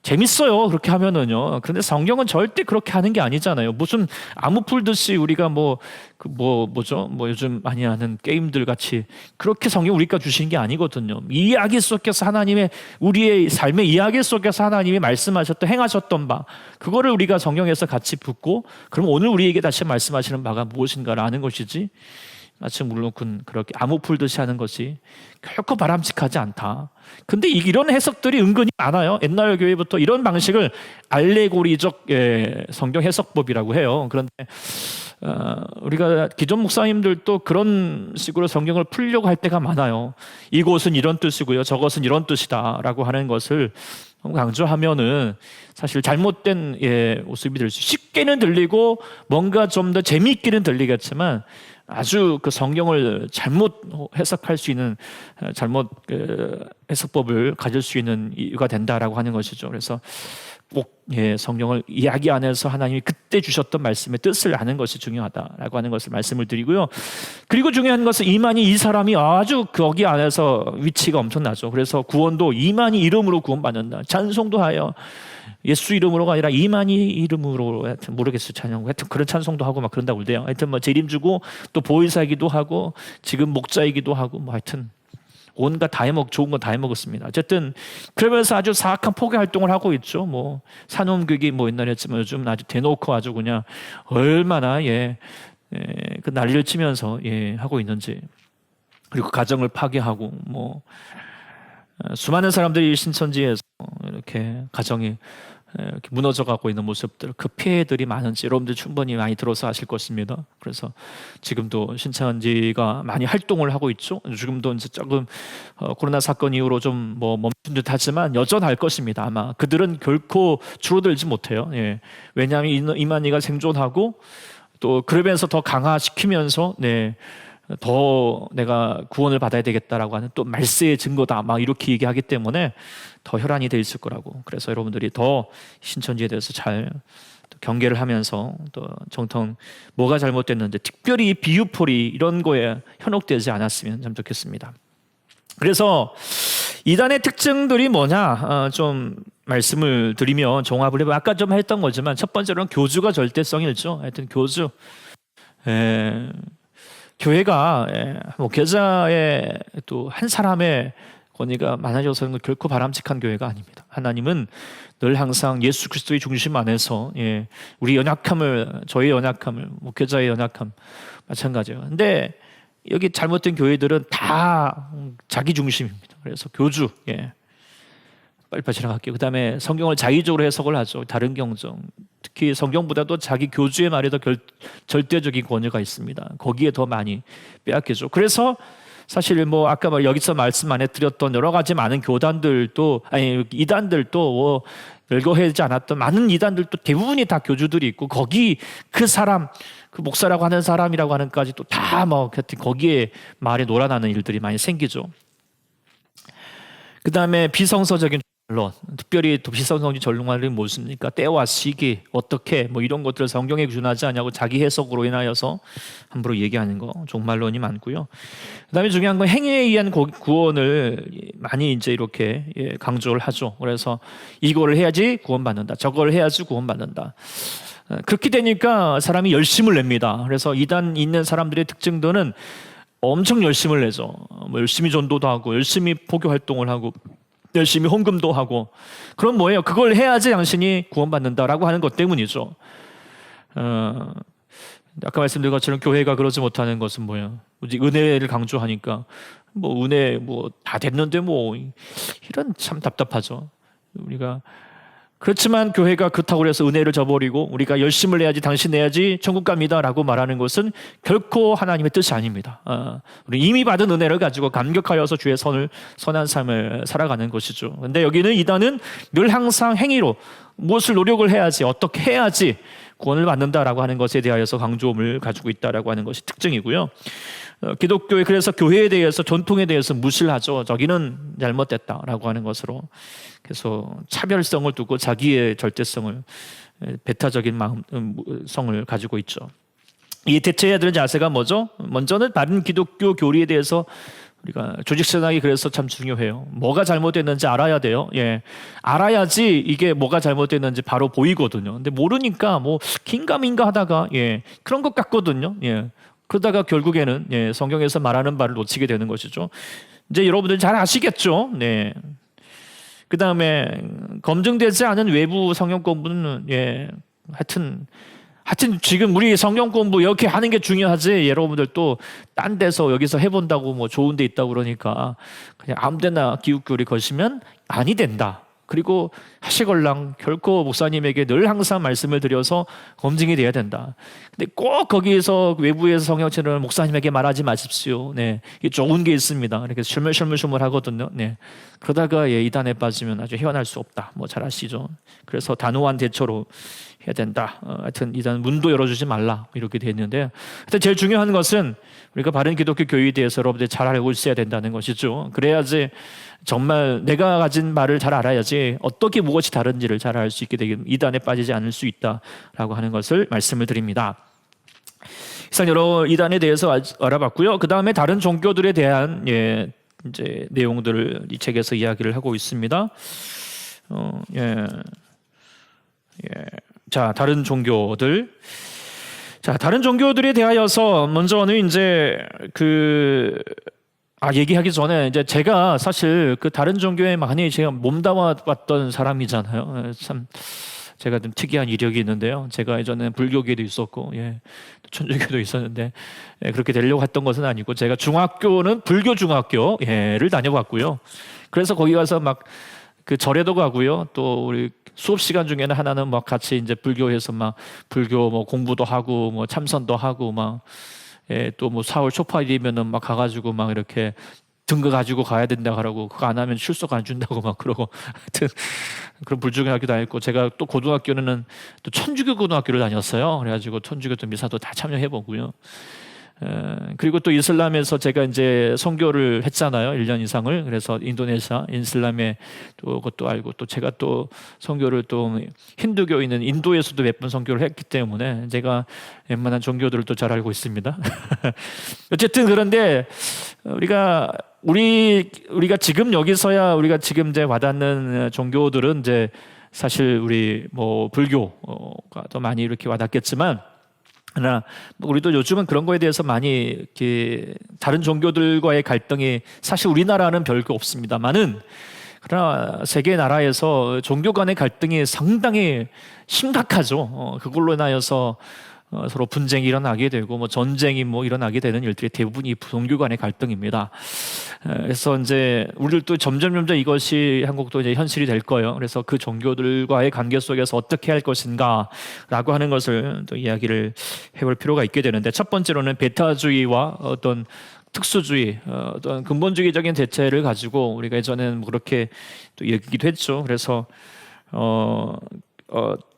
재밌어요. 그렇게 하면은요. 그런데 성경은 절대 그렇게 하는 게 아니잖아요. 무슨 아무 풀듯이 우리가 뭐죠? 요즘 많이 하는 게임들 같이 그렇게 성경 우리가 주신 게 아니거든요. 이야기 속에서 하나님의 우리의 삶의 이야기 속에서 하나님이 말씀하셨던 행하셨던 바 그거를 우리가 성경에서 같이 붙고 그럼 오늘 우리에게 다시 말씀하시는 바가 무엇인가를 아는 것이지. 마치 물론 그렇게 암호 풀듯이 하는 것이 결코 바람직하지 않다. 근데 이런 해석들이 은근히 많아요. 옛날 교회부터 이런 방식을 알레고리적 성경 해석법이라고 해요. 그런데 우리가 기존 목사님들도 그런 식으로 성경을 풀려고 할 때가 많아요. 이곳은 이런 뜻이고요, 저것은 이런 뜻이다라고 하는 것을 강조하면은 사실 잘못된 모습이 될 수 쉽게는 들리고 뭔가 좀 더 재미있게는 들리겠지만 아주 그 성경을 잘못 해석할 수 있는 잘못 해석법을 가질 수 있는 이유가 된다라고 하는 것이죠. 그래서 꼭 성경을 이야기 안에서 하나님이 그때 주셨던 말씀의 뜻을 아는 것이 중요하다라고 하는 것을 말씀을 드리고요. 그리고 중요한 것은 이만희 이 사람이 아주 거기 안에서 위치가 엄청나죠. 그래서 구원도 이만희 이름으로 구원받는다. 찬송도 하여 예수 이름으로가 아니라 이만희 이름으로 하여튼 모르겠어요. 찬양 하여튼 그런 찬송도 하고 막 그런다고 그래요. 하여튼 뭐 재림 주고 또 보혜사이기도 하고 지금 목자이기도 하고 뭐 하여튼 온갖 좋은 거 다 해먹었습니다. 어쨌든 그러면서 아주 사악한 포교 활동을 하고 있죠. 뭐 산업극이 뭐 옛날에 했지만 요즘 아주 대놓고 아주 그냥 얼마나 그 난리를 치면서 하고 있는지. 그리고 가정을 파괴하고 뭐 수많은 사람들이 신천지에서 이렇게 가정이 이렇게 무너져가고 있는 모습들, 그 피해들이 많은지 여러분들 충분히 많이 들어서 아실 것입니다. 그래서 지금도 신천지가 많이 활동을 하고 있죠. 지금도 이제 조금 코로나 사건 이후로 좀 뭐 멈춘 듯하지만 여전할 것입니다. 아마 그들은 결코 줄어들지 못해요. 왜냐하면 이만희가 생존하고 또 그러면서 더 강화시키면서 더 내가 구원을 받아야 되겠다라고 하는 또 말세의 증거다 막 이렇게 얘기하기 때문에 더 혈안이 돼 있을 거라고. 그래서 여러분들이 더 신천지에 대해서 잘 경계를 하면서 또 정통 뭐가 잘못됐는데 특별히 비유포리 이런 거에 현혹되지 않았으면 참 좋겠습니다. 그래서 이단의 특징들이 뭐냐 좀 말씀을 드리면 종합을 해보면 아까 좀 했던 거지만 첫 번째로는 교주가 절대성이죠. 하여튼 교주 교회가 목회자의 또 한 사람의 권위가 많아져서는 결코 바람직한 교회가 아닙니다. 하나님은 늘 항상 예수 그리스도의 중심 안에서 우리 저의 연약함을 목회자의 연약함 마찬가지예요. 근데 여기 잘못된 교회들은 다 자기 중심입니다. 그래서 교주 빨리빨리 지나갈게요. 그 다음에 성경을 자의적으로 해석을 하죠. 다른 경정 특히 성경보다도 자기 교주의 말에 더 절대적인 권위가 있습니다. 거기에 더 많이 빼앗기죠. 그래서 사실 뭐 아까 여기서 말씀 안 해드렸던 여러 가지 많은 교단들도 이단들도 열거하지 않았던 많은 이단들도 대부분이 다 교주들이 있고 거기 그 사람 그 목사라고 하는 사람이라고 하는까지 또 다 거기에 말에 놀아나는 일들이 많이 생기죠. 그 다음에 비성서적인 전론, 특별히 또 비성서적인 전론이 무엇입니까? 때와 시기, 어떻게 뭐 이런 것들을 성경에 준하지 않냐고 자기 해석으로 인하여서 함부로 얘기하는 거 종말론이 많고요. 그 다음에 중요한 건 행위에 의한 구원을 많이 이제 이렇게 강조를 하죠. 그래서 이거를 해야지 구원받는다, 저걸 해야지 구원받는다. 그렇게 되니까 사람이 열심을 냅니다. 그래서 이단 있는 사람들의 특징들은 엄청 열심을 내죠. 뭐 열심히 전도도 하고 열심히 포교 활동을 하고 열심히 헌금도 하고. 그럼 뭐예요? 그걸 해야지 당신이 구원받는다라고 하는 것 때문이죠. 아까 말씀드린 것처럼 교회가 그러지 못하는 것은 뭐예요? 은혜를 강조하니까 뭐 은혜 뭐 다 됐는데 뭐 이런 참 답답하죠. 우리가 그렇지만 교회가 그렇다고 해서 은혜를 저버리고 우리가 열심을 내야지 당신 내야지 천국 갑니다라고 말하는 것은 결코 하나님의 뜻이 아닙니다. 우리 이미 받은 은혜를 가지고 감격하여서 주의 선한 삶을 살아가는 것이죠. 그런데 여기는 이단은 늘 항상 행위로 무엇을 노력을 해야지 어떻게 해야지 구원을 받는다라고 하는 것에 대하여서 강조음을 가지고 있다라고 하는 것이 특징이고요. 기독교의 그래서 교회에 대해서 전통에 대해서 무시하죠. 저기는 잘못됐다라고 하는 것으로 그래서 차별성을 두고 자기의 절대성을 배타적인 성을 가지고 있죠. 이 대처해야 되는 자세가 뭐죠? 먼저는 다른 기독교 교리에 대해서 우리가 조직 신학이 그래서 참 중요해요. 뭐가 잘못됐는지 알아야 돼요. 예, 알아야지 이게 뭐가 잘못됐는지 바로 보이거든요. 근데 모르니까 뭐 긴가민가 하다가 예, 그런 것 같거든요. 예, 그러다가 결국에는 예, 성경에서 말하는 바를 놓치게 되는 것이죠. 이제 여러분들 잘 아시겠죠? 네. 그 다음에 검증되지 않은 외부 성경 공부는 예, 하여튼 지금 우리 성경 공부 이렇게 하는 게 중요하지. 여러분들 또 딴 데서 여기서 해본다고 뭐 좋은 데 있다고 그러니까 그냥 아무데나 기웃기울이 거시면 아니 된다. 그리고 하시걸랑 결코 목사님에게 늘 항상 말씀을 드려서 검증이 돼야 된다. 근데 꼭 거기에서 외부에서 성경책을 목사님에게 말하지 마십시오. 네, 이게 좋은 게 있습니다. 이렇게 슐물슐물 하거든요. 네, 그러다가 예, 이단에 빠지면 아주 헤어날 수 없다. 뭐 잘 아시죠? 그래서 단호한 대처로 해야 된다. 하여튼 이단 문도 열어주지 말라 이렇게 돼 있는데, 하여튼 제일 중요한 것은 우리가 바른 기독교 교회에 대해서 여러분들 잘 알고 있어야 된다는 것이죠. 그래야지 정말 내가 가진 말을 잘 알아야지 어떻게 무엇이 다른지를 잘 알 수 있게 되긴 이단에 빠지지 않을 수 있다라고 하는 것을 말씀을 드립니다. 이상 여러 이단에 대해서 알아봤고요. 그 다음에 다른 종교들에 대한 예, 이제 내용들을 이 책에서 이야기를 하고 있습니다. 예. 자, 다른 종교들. 자, 다른 종교들에 대하여서 먼저는 이제 얘기하기 전에 이제 제가 사실 그 다른 종교에 많이 제가 몸담아 왔던 사람이잖아요. 참 제가 좀 특이한 이력이 있는데요. 제가 예전에 불교계도 있었고, 예, 천주교도 있었는데 예, 그렇게 되려고 했던 것은 아니고 제가 중학교는 불교 중학교를 다녀봤고요. 그래서 거기 가서 막 그 절에도 가고요. 또 우리 수업 시간 중에는 하나는 막 같이 이제 불교에서 막 불교 뭐 공부도 하고 뭐 참선도 하고 막 예, 또 뭐 4월 초파일이면은 막 가가지고 막 이렇게 등거 가지고 가야 된다 하라고 그거 안 하면 출석 안 준다고 막 그러고 하여튼 그런 불중학교 다녔고 제가 또 고등학교는 또 천주교 고등학교를 다녔어요. 그래가지고 천주교 또 미사도 다 참여해 보고요. 그리고 또 이슬람에서 제가 이제 선교를 했잖아요. 1년 이상을. 그래서 인도네시아, 이슬람에 또 그것도 알고 또 제가 또 선교를 또 힌두교 있는 인도에서도 몇 번 선교를 했기 때문에 제가 웬만한 종교들을 또 잘 알고 있습니다. 어쨌든 그런데 우리가 지금 여기서야 우리가 지금 이제 와닿는 종교들은 이제 사실 우리 뭐 불교가 더 많이 이렇게 와닿겠지만 그러나 우리도 요즘은 그런 거에 대해서 많이 이렇게 다른 종교들과의 갈등이 사실 우리나라는 별거 없습니다만은 그러나 세계 나라에서 종교 간의 갈등이 상당히 심각하죠. 그걸로 인하여서 서로 분쟁이 일어나게 되고 뭐 전쟁이 뭐 일어나게 되는 일들이 대부분이 종교 간의 갈등입니다. 그래서 이제 우리들도 점점 이것이 한국도 이제 현실이 될 거예요. 그래서 그 종교들과의 관계 속에서 어떻게 할 것인가라고 하는 것을 또 이야기를 해볼 필요가 있게 되는데, 첫 번째로는 베타주의와 어떤 특수주의, 어떤 근본주의적인 대체를 가지고 우리가 예전에는 뭐 그렇게 또 얘기도 했죠. 그래서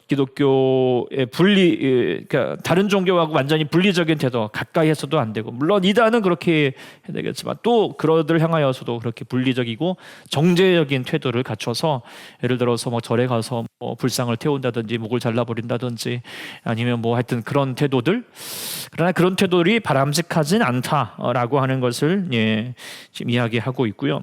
기독교의 그러니까 다른 종교하고 완전히 분리적인 태도, 가까이 해서도 안 되고, 물론 이단은 그렇게 해야 되겠지만 또 그러들 향하여서도 그렇게 분리적이고 정제적인 태도를 갖춰서, 예를 들어서 뭐 절에 가서 뭐 불상을 태운다든지 목을 잘라버린다든지 아니면 뭐 하여튼 그런 태도들, 그러나 그런 태도들이 바람직하진 않다라고 하는 것을 지금 이야기하고 있고요.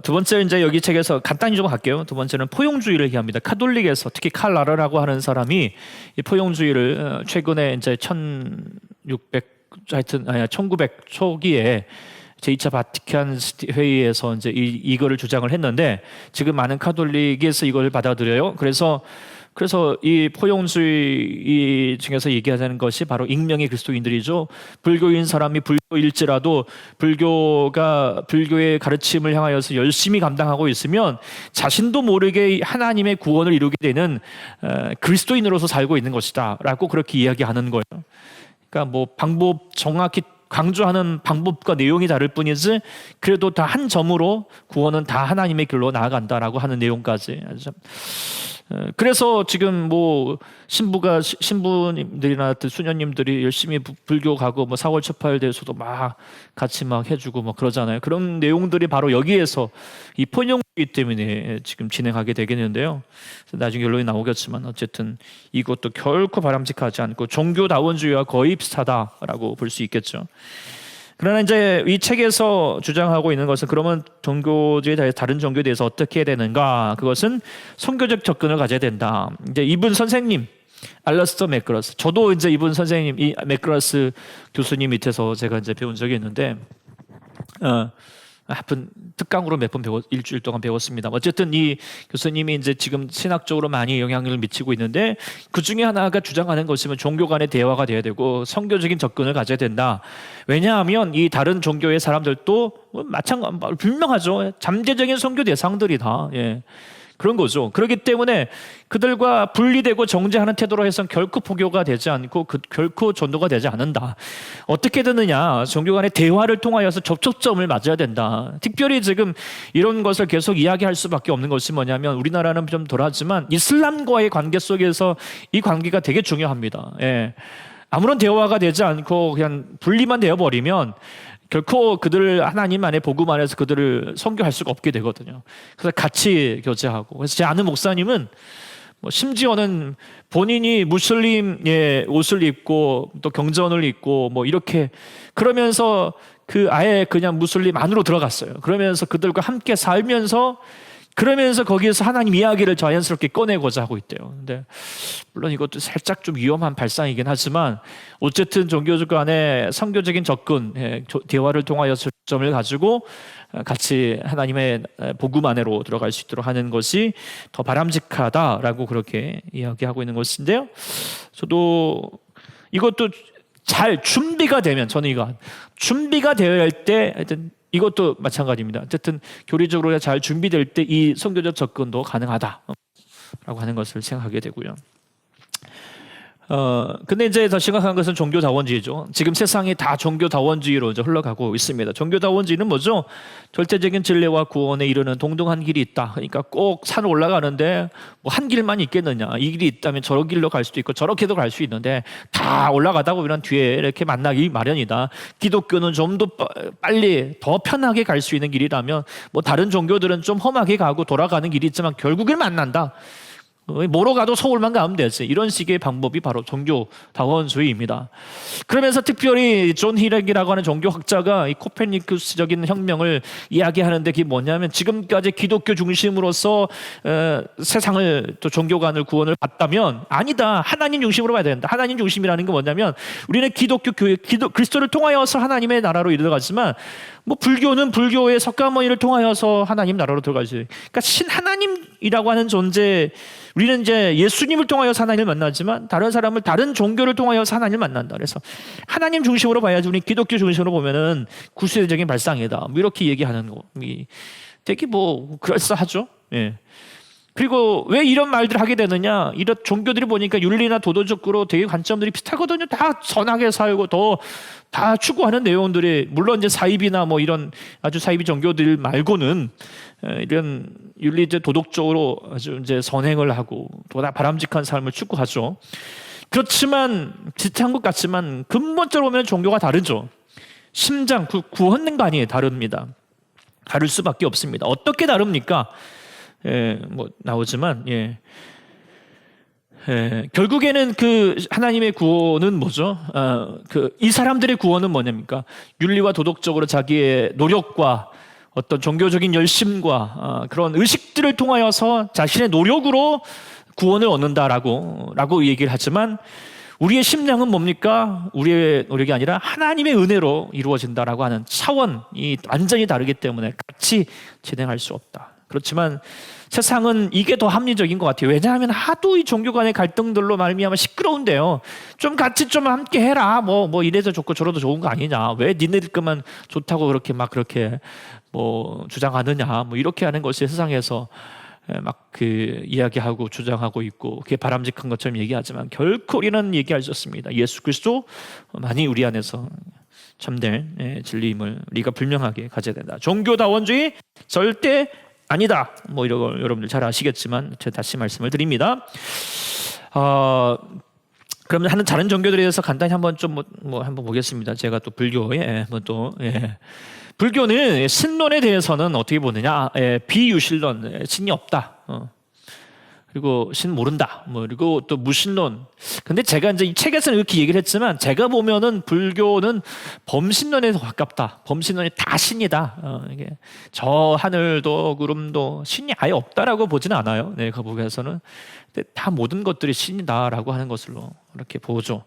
두 번째 이제 여기 책에서 간단히 좀 할게요. 두 번째는 포용주의를 얘기합니다. 카톨릭에서 특히 칼 라르라고 하는 사람이 이 포용주의를 최근에 이제 1900 초기에 제2차 바티칸 회의에서 이제 이거를 주장을 했는데, 지금 많은 카톨릭에서 이걸 받아들여요. 그래서 이 포용주의 중에서 얘기하자는 것이 바로 익명의 그리스도인들이죠. 불교인 사람이 불교일지라도 불교의 가르침을 향하여서 열심히 감당하고 있으면 자신도 모르게 하나님의 구원을 이루게 되는 그리스도인으로서 살고 있는 것이다라고 그렇게 이야기하는 거예요. 그러니까 뭐 방법 정확히 강조하는 방법과 내용이 다를 뿐이지 그래도 다 한 점으로 구원은 다 하나님의 길로 나아간다라고 하는 내용까지. 그래서 지금 뭐 신부님들이나 수녀님들이 열심히 불교 가고 뭐 4월 초파일 대해서도 막 같이 막 해주고 뭐 그러잖아요. 그런 내용들이 바로 여기에서 이 포용주의 때문에 지금 진행하게 되겠는데요. 나중에 결론이 나오겠지만 어쨌든 이것도 결코 바람직하지 않고 종교다원주의와 거의 비슷하다라고 볼 수 있겠죠. 그러나 이제 이 책에서 주장하고 있는 것은 그러면 종교주의에 대해 다른 종교에 대해서 어떻게 해야 되는가? 그것은 선교적 접근을 가져야 된다. 이제 이분 선생님 알러스터 맥그러스, 저도 이제 이분 선생님 이 맥그러스 교수님 밑에서 제가 이제 배운 적이 있는데 한번 특강으로 몇 번 일주일 동안 배웠습니다. 어쨌든 이 교수님이 이제 지금 신학적으로 많이 영향을 미치고 있는데 그 중에 하나가 주장하는 것이면 종교 간의 대화가 돼야 되고 선교적인 접근을 가져야 된다. 왜냐하면 이 다른 종교의 사람들도 마찬가지 분명하죠. 잠재적인 선교 대상들이다. 예. 그런 거죠. 그렇기 때문에 그들과 분리되고 정죄하는 태도로 해서는 결코 포교가 되지 않고 결코 전도가 되지 않는다. 어떻게 되느냐? 종교 간의 대화를 통하여서 접촉점을 맞아야 된다. 특별히 지금 이런 것을 계속 이야기할 수밖에 없는 것이 뭐냐면 우리나라는 좀 덜하지만 이슬람과의 관계 속에서 이 관계가 되게 중요합니다. 예. 아무런 대화가 되지 않고 그냥 분리만 되어버리면 결코 그들을 하나님 안에 복음 안에서 그들을 선교할 수가 없게 되거든요. 그래서 같이 교제하고. 그래서 제 아는 목사님은 심지어는 본인이 무슬림의 옷을 입고 또 경전을 입고 이렇게 그러면서 그 아예 그냥 무슬림 안으로 들어갔어요. 그러면서 그들과 함께 살면서 그러면서 거기에서 하나님 이야기를 자연스럽게 꺼내고자 하고 있대요. 근데 물론 이것도 살짝 좀 위험한 발상이긴 하지만 어쨌든 종교적 간의 선교적인 접근, 대화를 통하여 점을 가지고 같이 하나님의 복음 안으로 들어갈 수 있도록 하는 것이 더 바람직하다라고 그렇게 이야기하고 있는 것인데요. 저도 이것도 잘 준비가 되면 저는 이거 준비가 되어야 할 때 하여튼 이것도 마찬가지입니다. 어쨌든 교리적으로 잘 준비될 때 이 선교적 접근도 가능하다라고 하는 것을 생각하게 되고요. 근데 이제 더 심각한 것은 종교다원주의죠. 지금 세상이 다 종교다원주의로 이제 흘러가고 있습니다. 종교다원주의는 뭐죠? 절대적인 진리와 구원에 이르는 동등한 길이 있다. 그러니까 꼭 산을 올라가는데 한 길만 있겠느냐? 이 길이 있다면 저런 길로 갈 수도 있고 저렇게도 갈 수 있는데 다 올라가다 보면 뒤에 이렇게 만나기 마련이다. 기독교는 좀 더 빨리 더 편하게 갈 수 있는 길이라면 다른 종교들은 좀 험하게 가고 돌아가는 길이 있지만 결국엔 만난다. 뭐로 가도 서울만 가면 되지. 이런 식의 방법이 바로 종교다원주의입니다. 그러면서 특별히 존 히렉이라고 하는 종교학자가 이 코페르니쿠스적인 혁명을 이야기하는데 그게 뭐냐면 지금까지 기독교 중심으로서 세상을 또 종교관을 구원을 받다면 아니다. 하나님 중심으로 봐야 된다. 하나님 중심이라는 게 뭐냐면 우리는 기독교 교회 그리스도를 통하여서 하나님의 나라로 이르러가지만 불교는 불교의 석가모니를 통하여서 하나님 나라로 들어가지. 그러니까 신하나님이라고 하는 존재, 우리는 이제 예수님을 통하여서 하나님을 만나지만 다른 사람을 다른 종교를 통하여서 하나님을 만난다. 그래서 하나님 중심으로 봐야지 우리 기독교 중심으로 보면은 구시대적인 발상이다. 이렇게 얘기하는 거, 되게 그럴싸하죠. 예. 그리고 왜 이런 말들을 하게 되느냐? 이런 종교들이 보니까 윤리나 도덕적으로 되게 관점들이 비슷하거든요. 다 선하게 살고 다 추구하는 내용들이 물론 이제 사이비나 이런 아주 사이비 종교들 말고는 이런 윤리적 도덕적으로 아주 이제 선행을 하고 또 바람직한 삶을 추구하죠. 그렇지만 비슷한 것 같지만 근본적으로 보면 종교가 다르죠. 심장, 구원관이 다릅니다. 다를 수밖에 없습니다. 어떻게 다릅니까? 나오지만 결국에는 그 하나님의 구원은 뭐죠? 이 사람들의 구원은 뭐냐입니까? 윤리와 도덕적으로 자기의 노력과 어떤 종교적인 열심과 그런 의식들을 통하여서 자신의 노력으로 구원을 얻는다라고 얘기를 하지만 우리의 심령은 뭡니까? 우리의 노력이 아니라 하나님의 은혜로 이루어진다라고 하는 차원이 완전히 다르기 때문에 같이 진행할 수 없다. 그렇지만 세상은 이게 더 합리적인 것 같아요. 왜냐하면 하도 이 종교 간의 갈등들로 말미암아 시끄러운데요. 좀 같이 좀 함께 해라. 이래서 좋고 저래도 좋은 거 아니냐. 왜 니네들 것만 좋다고 그렇게 주장하느냐. 이렇게 하는 것이 세상에서 이야기하고 주장하고 있고 그게 바람직한 것처럼 얘기하지만 결코 우리는 얘기할 수 없습니다. 예수 그리스도만이 우리 안에서 참된 진리임을 우리가 분명하게 가져야 된다. 종교다원주의 절대 아니다. 이런 걸 여러분들 잘 아시겠지만 제가 다시 말씀을 드립니다. 그러면 하는 다른 종교들에 대해서 간단히 한번 한번 보겠습니다. 제가 또 불교에 불교는 신론에 대해서는 어떻게 보느냐? 비유실론, 신이 없다. 그리고 신 모른다. 뭐 그리고 또 무신론. 근데 제가 이제 이 책에서는 이렇게 얘기를 했지만 제가 보면은 불교는 범신론에 더 가깝다. 범신론이 다 신이다. 이게 저 하늘도 구름도 신이 아예 없다라고 보지는 않아요. 네, 그 부분에서는. 근데 다 모든 것들이 신이다라고 하는 것으로 이렇게 보죠.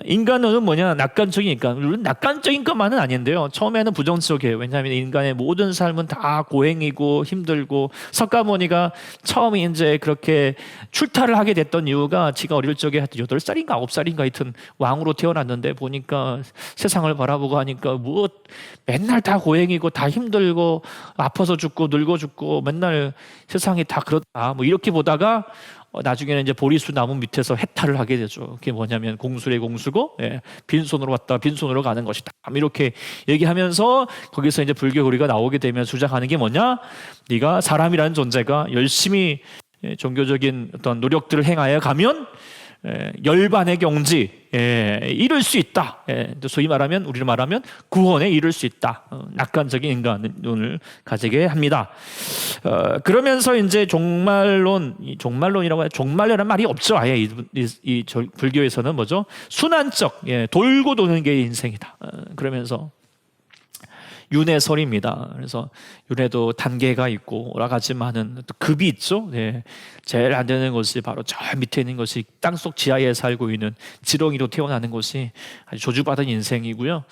인간론은 뭐냐? 낙관적이니까. 물론 낙관적인 것만은 아닌데요. 처음에는 부정적이에요. 왜냐하면 인간의 모든 삶은 다 고행이고 힘들고, 석가모니가 처음에 이제 그렇게 출타를 하게 됐던 이유가 지가 어릴 적에 하여튼 8살인가 9살인가 하여튼 왕으로 태어났는데 보니까 세상을 바라보고 하니까 뭐 맨날 다 고행이고 다 힘들고 아파서 죽고 늙어 죽고 맨날 세상이 다 그렇다. 뭐 이렇게 보다가 나중에는 이제 보리수 나무 밑에서 해탈을 하게 되죠. 그게 뭐냐면 공술의 공수고, 빈손으로 왔다 빈손으로 가는 것이다. 이렇게 얘기하면서 거기서 이제 불교 교리가 나오게 되면 주장하는 게 뭐냐? 네가 사람이라는 존재가 열심히 종교적인 어떤 노력들을 행하여 가면 열반의 경지 이룰 수 있다. 소위 말하면 우리로 말하면 구원에 이룰 수 있다. 낙관적인 인간론을 가지게 합니다. 그러면서 이제 종말론이라고 해요. 종말이라는 말이 없죠. 아예 이 불교에서는 뭐죠? 순환적, 돌고 도는 게 인생이다. 그러면서 윤회설입니다. 그래서 윤회도 단계가 있고 여러 가지 많은 급이 있죠. 제일 안 되는 것이 바로 저 밑에 있는 것이 땅속 지하에 살고 있는 지렁이로 태어나는 것이 아주 저주받은 인생이고요.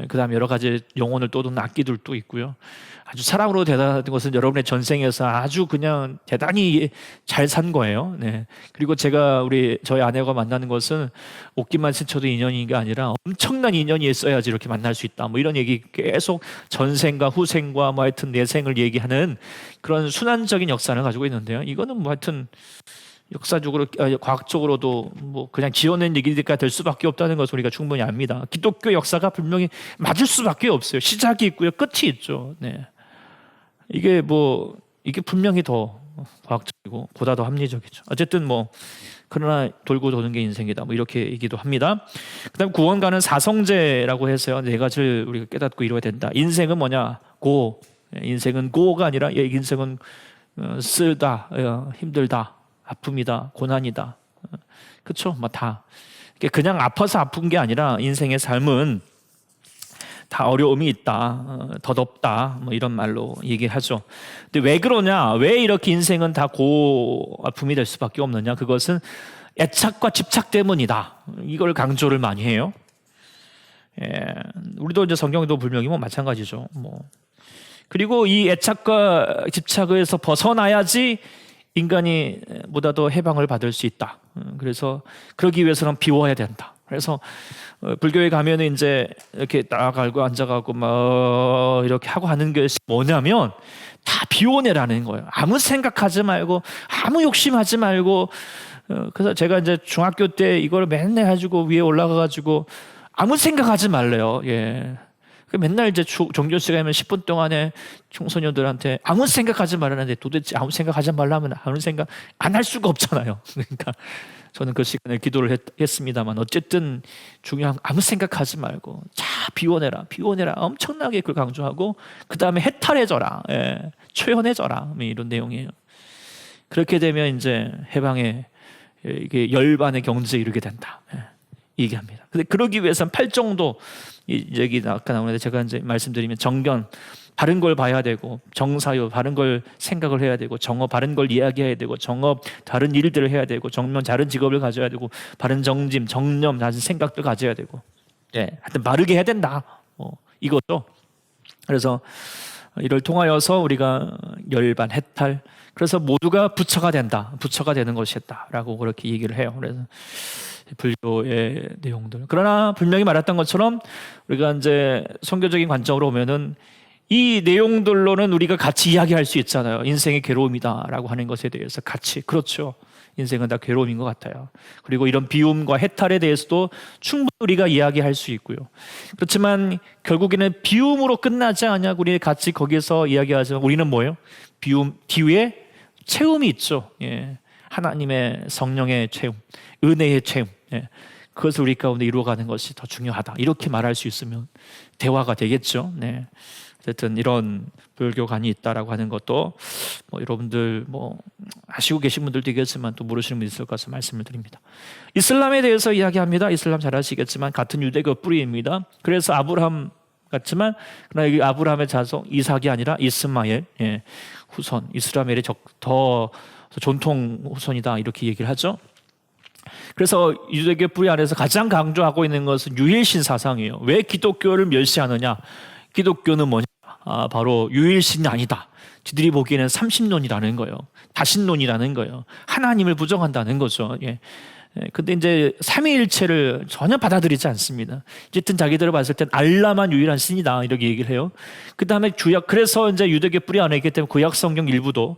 그 다음에 여러 가지 영혼을 떠도는 악기들도 있고요. 아주 사랑으로 대단한 것은 여러분의 전생에서 아주 그냥 대단히 잘 산 거예요. 그리고 제가 저희 아내가 만나는 것은 옷깃만 스쳐도 인연인 게 아니라 엄청난 인연이 있어야지 이렇게 만날 수 있다. 뭐 이런 얘기 계속 전생과 후생과 뭐 하여튼 내생을 얘기하는 그런 순환적인 역사를 가지고 있는데요. 이거는 뭐 하여튼 역사적으로, 과학적으로도 뭐 그냥 지어낸 얘기가 될 수밖에 없다는 것을 우리가 충분히 압니다. 기독교 역사가 분명히 맞을 수밖에 없어요. 시작이 있고요, 끝이 있죠. 이게 분명히 더 과학적이고 보다 더 합리적이죠. 어쨌든 그러나 돌고 도는 게 인생이다. 이렇게 얘기도 합니다. 그다음 구원가는 사성제라고 해서요. 네 가지를 우리가 깨닫고 이루어야 된다. 인생은 뭐냐? 인생은 고가 아니라 인생은 쓰다, 힘들다, 아픔이다, 고난이다. 그렇죠? 다. 그냥 아파서 아픈 게 아니라 인생의 삶은 다 어려움이 있다, 덧없다, 이런 말로 얘기하죠. 근데 왜 그러냐? 왜 이렇게 인생은 다 아픔이 될 수밖에 없느냐? 그것은 애착과 집착 때문이다. 이걸 강조를 많이 해요. 우리도 이제 성경도 분명히 마찬가지죠. 그리고 이 애착과 집착에서 벗어나야지 인간이 보다 더 해방을 받을 수 있다. 그래서 그러기 위해서는 비워야 된다. 그래서 불교에 가면은 이제 이렇게 나가고 앉아가고 이렇게 하고 하는 게 뭐냐면 다 비워내라는 거예요. 아무 생각하지 말고 아무 욕심하지 말고. 그래서 제가 이제 중학교 때 이걸 맨날 해가지고 위에 올라가가지고 아무 생각하지 말래요. 맨날 이제 종교 시간이면 10분 동안에 청소년들한테 아무 생각하지 말라는데 도대체 아무 생각하지 말라면 아무 생각 안 할 수가 없잖아요. 그러니까 저는 그 시간에 기도를 했습니다만 어쨌든 중요한 아무 생각하지 말고 자 비워내라 엄청나게 그걸 강조하고 그 다음에 해탈해져라, 초연해져라 이런 내용이에요. 그렇게 되면 이제 해방의 이게 열반의 경지에 이르게 된다. 얘기합니다. 근데 그러기 위해서는 8정도 여기 아까 나오는데 제가 이제 말씀드리면 정견 바른 걸 봐야 되고, 정사유 바른 걸 생각을 해야 되고, 정업 바른 걸 이야기해야 되고, 정업 다른 일들을 해야 되고, 정면 다른 직업을 가져야 되고, 바른 정짐 정념 다른 생각도 가져야 되고, 하여튼 바르게 해야 된다. 이것도 그래서 이를 통하여서 우리가 열반 해탈, 그래서 모두가 부처가 된다, 부처가 되는 것이었다라고 그렇게 얘기를 해요. 그래서 불교의 내용들. 그러나 분명히 말했던 것처럼 우리가 이제 선교적인 관점으로 보면은 이 내용들로는 우리가 같이 이야기할 수 있잖아요. 인생의 괴로움이다라고 하는 것에 대해서 같이, 그렇죠. 인생은 다 괴로움인 것 같아요. 그리고 이런 비움과 해탈에 대해서도 충분히 우리가 이야기할 수 있고요. 그렇지만 결국에는 비움으로 끝나지 않냐고 우리 같이 거기서 이야기하지만 우리는 뭐예요? 비움 뒤에 채움이 있죠. 하나님의 성령의 채움, 은혜의 채움, 그것을 우리 가운데 이루어가는 것이 더 중요하다. 이렇게 말할 수 있으면 대화가 되겠죠. 어쨌든 이런 불교관이 있다라고 하는 것도 여러분들 아시고 계신 분들도 있겠지만 또 모르시는 분이 있을 것같아서 말씀을 드립니다. 이슬람에 대해서 이야기합니다. 이슬람 잘 아시겠지만 같은 유대교 뿌리입니다. 그래서 아브라함 같지만 그러나 이 아브라함의 자손 이삭이 아니라 이스마엘, 후손, 이스라엘의 더 전통 후손이다 이렇게 얘기를 하죠. 그래서 유대교 뿌리 안에서 가장 강조하고 있는 것은 유일신 사상이에요. 왜 기독교를 멸시하느냐? 기독교는 뭐냐? 바로 유일신이 아니다. 지들이 보기에는 삼신론이라는 거예요. 다신론이라는 거예요. 하나님을 부정한다는 거죠. 근데 이제 삼위일체를 전혀 받아들이지 않습니다. 어쨌든 자기들을 봤을 땐 알라만 유일한 신이다 이렇게 얘기를 해요. 그 다음에 그래서 이제 유대교 뿌리 안에 있기 때문에 구약 성경 일부도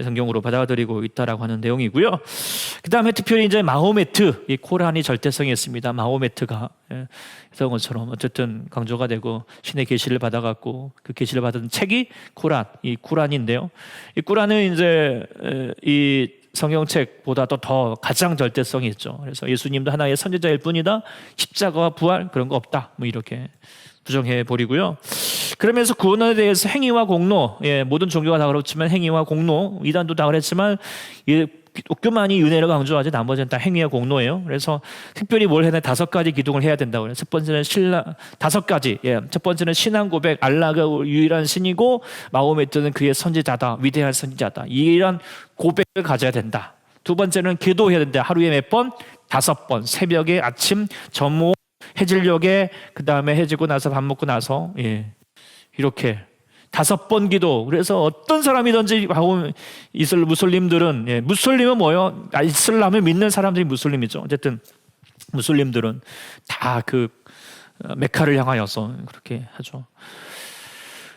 성경으로 받아들이고 있다라고 하는 내용이고요. 그 다음에 특별히 이제 마호메트, 이 코란이 절대성이 있습니다. 마호메트가 했던 것처럼 어쨌든 강조가 되고 신의 계시를 받아갖고 그 계시를 받은 책이 코란, 이 쿠란인데요. 이 쿠란은 이제 이 성경책보다도 더 가장 절대성이 있죠. 그래서 예수님도 하나의 선지자일 뿐이다. 십자가와 부활 그런 거 없다. 이렇게 부정해 버리고요. 그러면서 구원에 대해서 행위와 공로, 모든 종교가 다 그렇지만 행위와 공로, 이단도 다 그랬지만 기독교만이 은혜를 강조하지 나머지는 다 행위와 공로예요. 그래서 특별히 뭘 해야 되나 5가지 기둥을 해야 된다고 해요. 첫 번째는 5가지. 첫 번째는 신앙 고백, 알라가 유일한 신이고 마호메트는 그의 선지자다, 위대한 선지자다. 이런 고백을 가져야 된다. 두 번째는 기도해야 된다. 하루에 몇 번? 5번. 새벽에, 아침, 점호, 해질녘에, 그 다음에 해지고 나서 밥 먹고 나서 이렇게 5번 기도. 그래서 어떤 사람이든지 무슬림들은 무슬림은 뭐예요? 이슬람을 믿는 사람들이 무슬림이죠. 어쨌든 무슬림들은 다 그 메카를 향하여서 그렇게 하죠.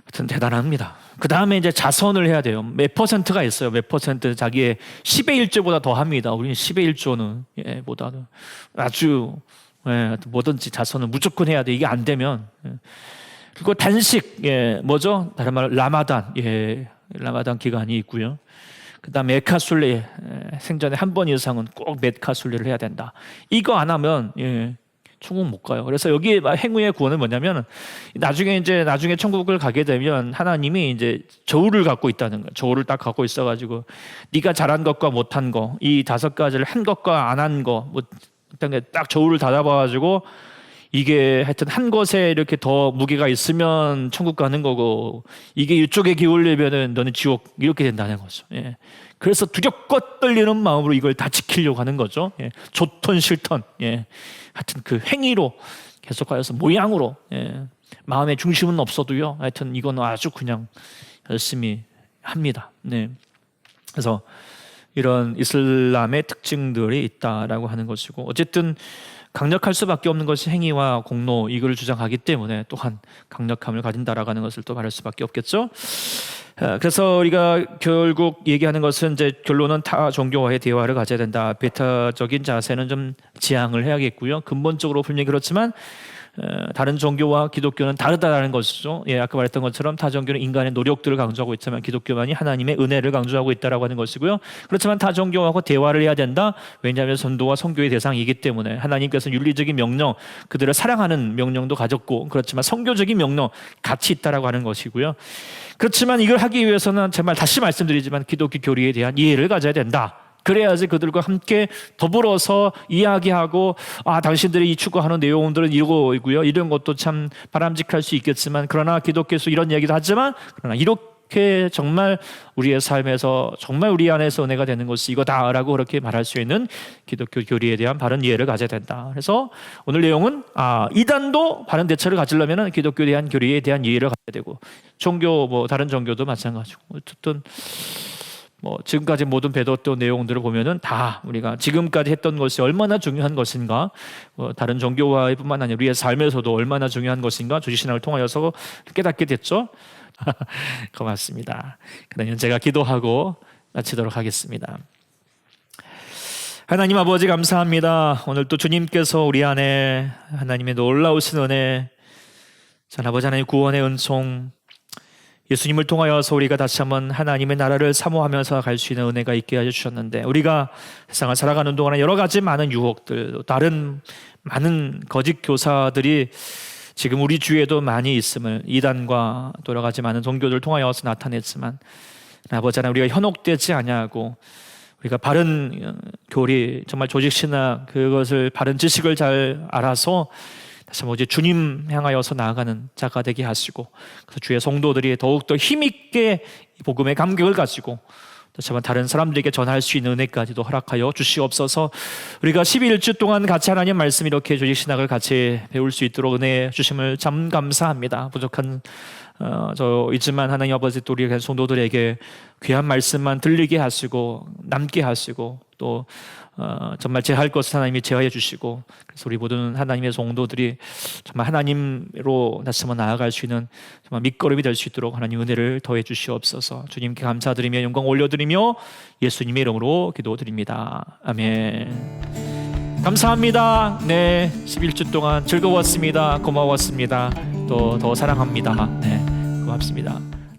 하여튼 대단합니다. 그 다음에 이제 자선을 해야 돼요. 몇 퍼센트가 있어요. 몇 퍼센트 자기의 10의 1조보다 더 합니다. 우리는 10의 1조는 보다는 아주 뭐든지 자선은 무조건 해야 돼. 이게 안 되면 그리고 단식, 뭐죠? 다른 말로 라마단, 라마단 기간이 있고요. 그 다음에 메카술레, 생전에 한 번 이상은 꼭 메카술레를 해야 된다. 이거 안 하면 천국 못 가요. 그래서 여기에 행위의 구원은 뭐냐면 나중에 천국을 가게 되면 하나님이 이제 저울을 갖고 있다는 거예요. 저울을 딱 갖고 있어가지고 네가 잘한 것과 못한 거, 이 5가지를 한 것과 안 한 거, 딱 저울을 닫아봐가지고 이게 하여튼 한 것에 이렇게 더 무게가 있으면 천국 가는 거고 이게 이쪽에 기울려면은 너는 지옥 이렇게 된다는 거죠. 그래서 두렵고 떨리는 마음으로 이걸 다 지키려고 하는 거죠. 좋던 싫던 하여튼 그 행위로 계속하여서 모양으로 마음의 중심은 없어도요. 하여튼 이건 아주 그냥 열심히 합니다. 그래서 이런 이슬람의 특징들이 있다라고 하는 것이고 어쨌든 강력할 수밖에 없는 것이 행위와 공로 이걸 주장하기 때문에 또한 강력함을 가진다라고 하는 것을 또 말할 수밖에 없겠죠. 그래서 우리가 결국 얘기하는 것은 이제 결론은 타 종교와의 대화를 가져야 된다. 배타적인 자세는 좀 지양을 해야겠고요. 근본적으로 분명히 그렇지만 다른 종교와 기독교는 다르다라는 것이죠. 아까 말했던 것처럼 타 종교는 인간의 노력들을 강조하고 있지만 기독교만이 하나님의 은혜를 강조하고 있다라고 하는 것이고요. 그렇지만 타 종교하고 대화를 해야 된다. 왜냐하면 전도와 선교의 대상이기 때문에 하나님께서 윤리적인 명령, 그들을 사랑하는 명령도 가졌고 그렇지만 선교적인 명령 같이 있다라고 하는 것이고요. 그렇지만 이걸 하기 위해서는 정말 다시 말씀드리지만 기독교 교리에 대한 이해를 가져야 된다. 그래야지 그들과 함께 더불어서 이야기하고 당신들이 추구하는 내용들은 이거고요. 이런 것도 참 바람직할 수 있겠지만 그러나 기독교에서 이런 얘기도 하지만 그러나 이렇게 정말 우리의 삶에서 정말 우리 안에서 은혜가 되는 것이 이거다라고 그렇게 말할 수 있는 기독교 교리에 대한 바른 이해를 가져야 된다. 그래서 오늘 내용은 이단도 바른 대처를 가지려면 기독교에 대한 교리에 대한 이해를 가져야 되고 종교 다른 종교도 마찬가지고 어쨌든 지금까지 모든 배웠던 내용들을 보면은 다 우리가 지금까지 했던 것이 얼마나 중요한 것인가, 다른 종교와의 뿐만 아니라 우리의 삶에서도 얼마나 중요한 것인가 주지신앙을 통하여서 깨닫게 됐죠. 고맙습니다. 그러면 제가 기도하고 마치도록 하겠습니다. 하나님 아버지 감사합니다. 오늘 또 주님께서 우리 안에 하나님의 놀라우신 은혜, 전 아버지 하나님 구원의 은총, 예수님을 통하여서 우리가 다시 한번 하나님의 나라를 사모하면서 갈 수 있는 은혜가 있게 해주셨는데 우리가 세상을 살아가는 동안에 여러 가지 많은 유혹들, 다른 많은 거짓 교사들이 지금 우리 주위에도 많이 있음을 이단과 또 여러 가지 많은 종교들 통하여서 나타냈지만 아버지 하나님 우리가 현혹되지 아니하고 우리가 바른 교리 정말 조직신학 그것을 바른 지식을 잘 알아서 다시 한번 주님 향하여서 나아가는 자가 되게 하시고 그래서 주의 성도들이 더욱더 힘있게 복음의 감격을 가지고 다시 한번 다른 사람들에게 전할 수 있는 은혜까지도 허락하여 주시옵소서. 우리가 12일주 동안 같이 하나님 말씀 이렇게 조직신학을 같이 배울 수 있도록 은혜 주심을 참 감사합니다. 부족한 저이지만 하나님 아버지 또 우리 성도들에게 귀한 말씀만 들리게 하시고 남게 하시고 또 정말 제할 것을 하나님이 제하여 주시고 그래서 우리 모든 하나님의 성도들이 정말 하나님으로 다시 한번 나아갈 수 있는 정말 밑거름이 될 수 있도록 하나님 은혜를 더해 주시옵소서. 주님께 감사드리며 영광 올려드리며 예수님의 이름으로 기도드립니다. 아멘. 감사합니다. 네, 11주 동안 즐거웠습니다. 고마웠습니다. 또 더 사랑합니다. 네, 고맙습니다.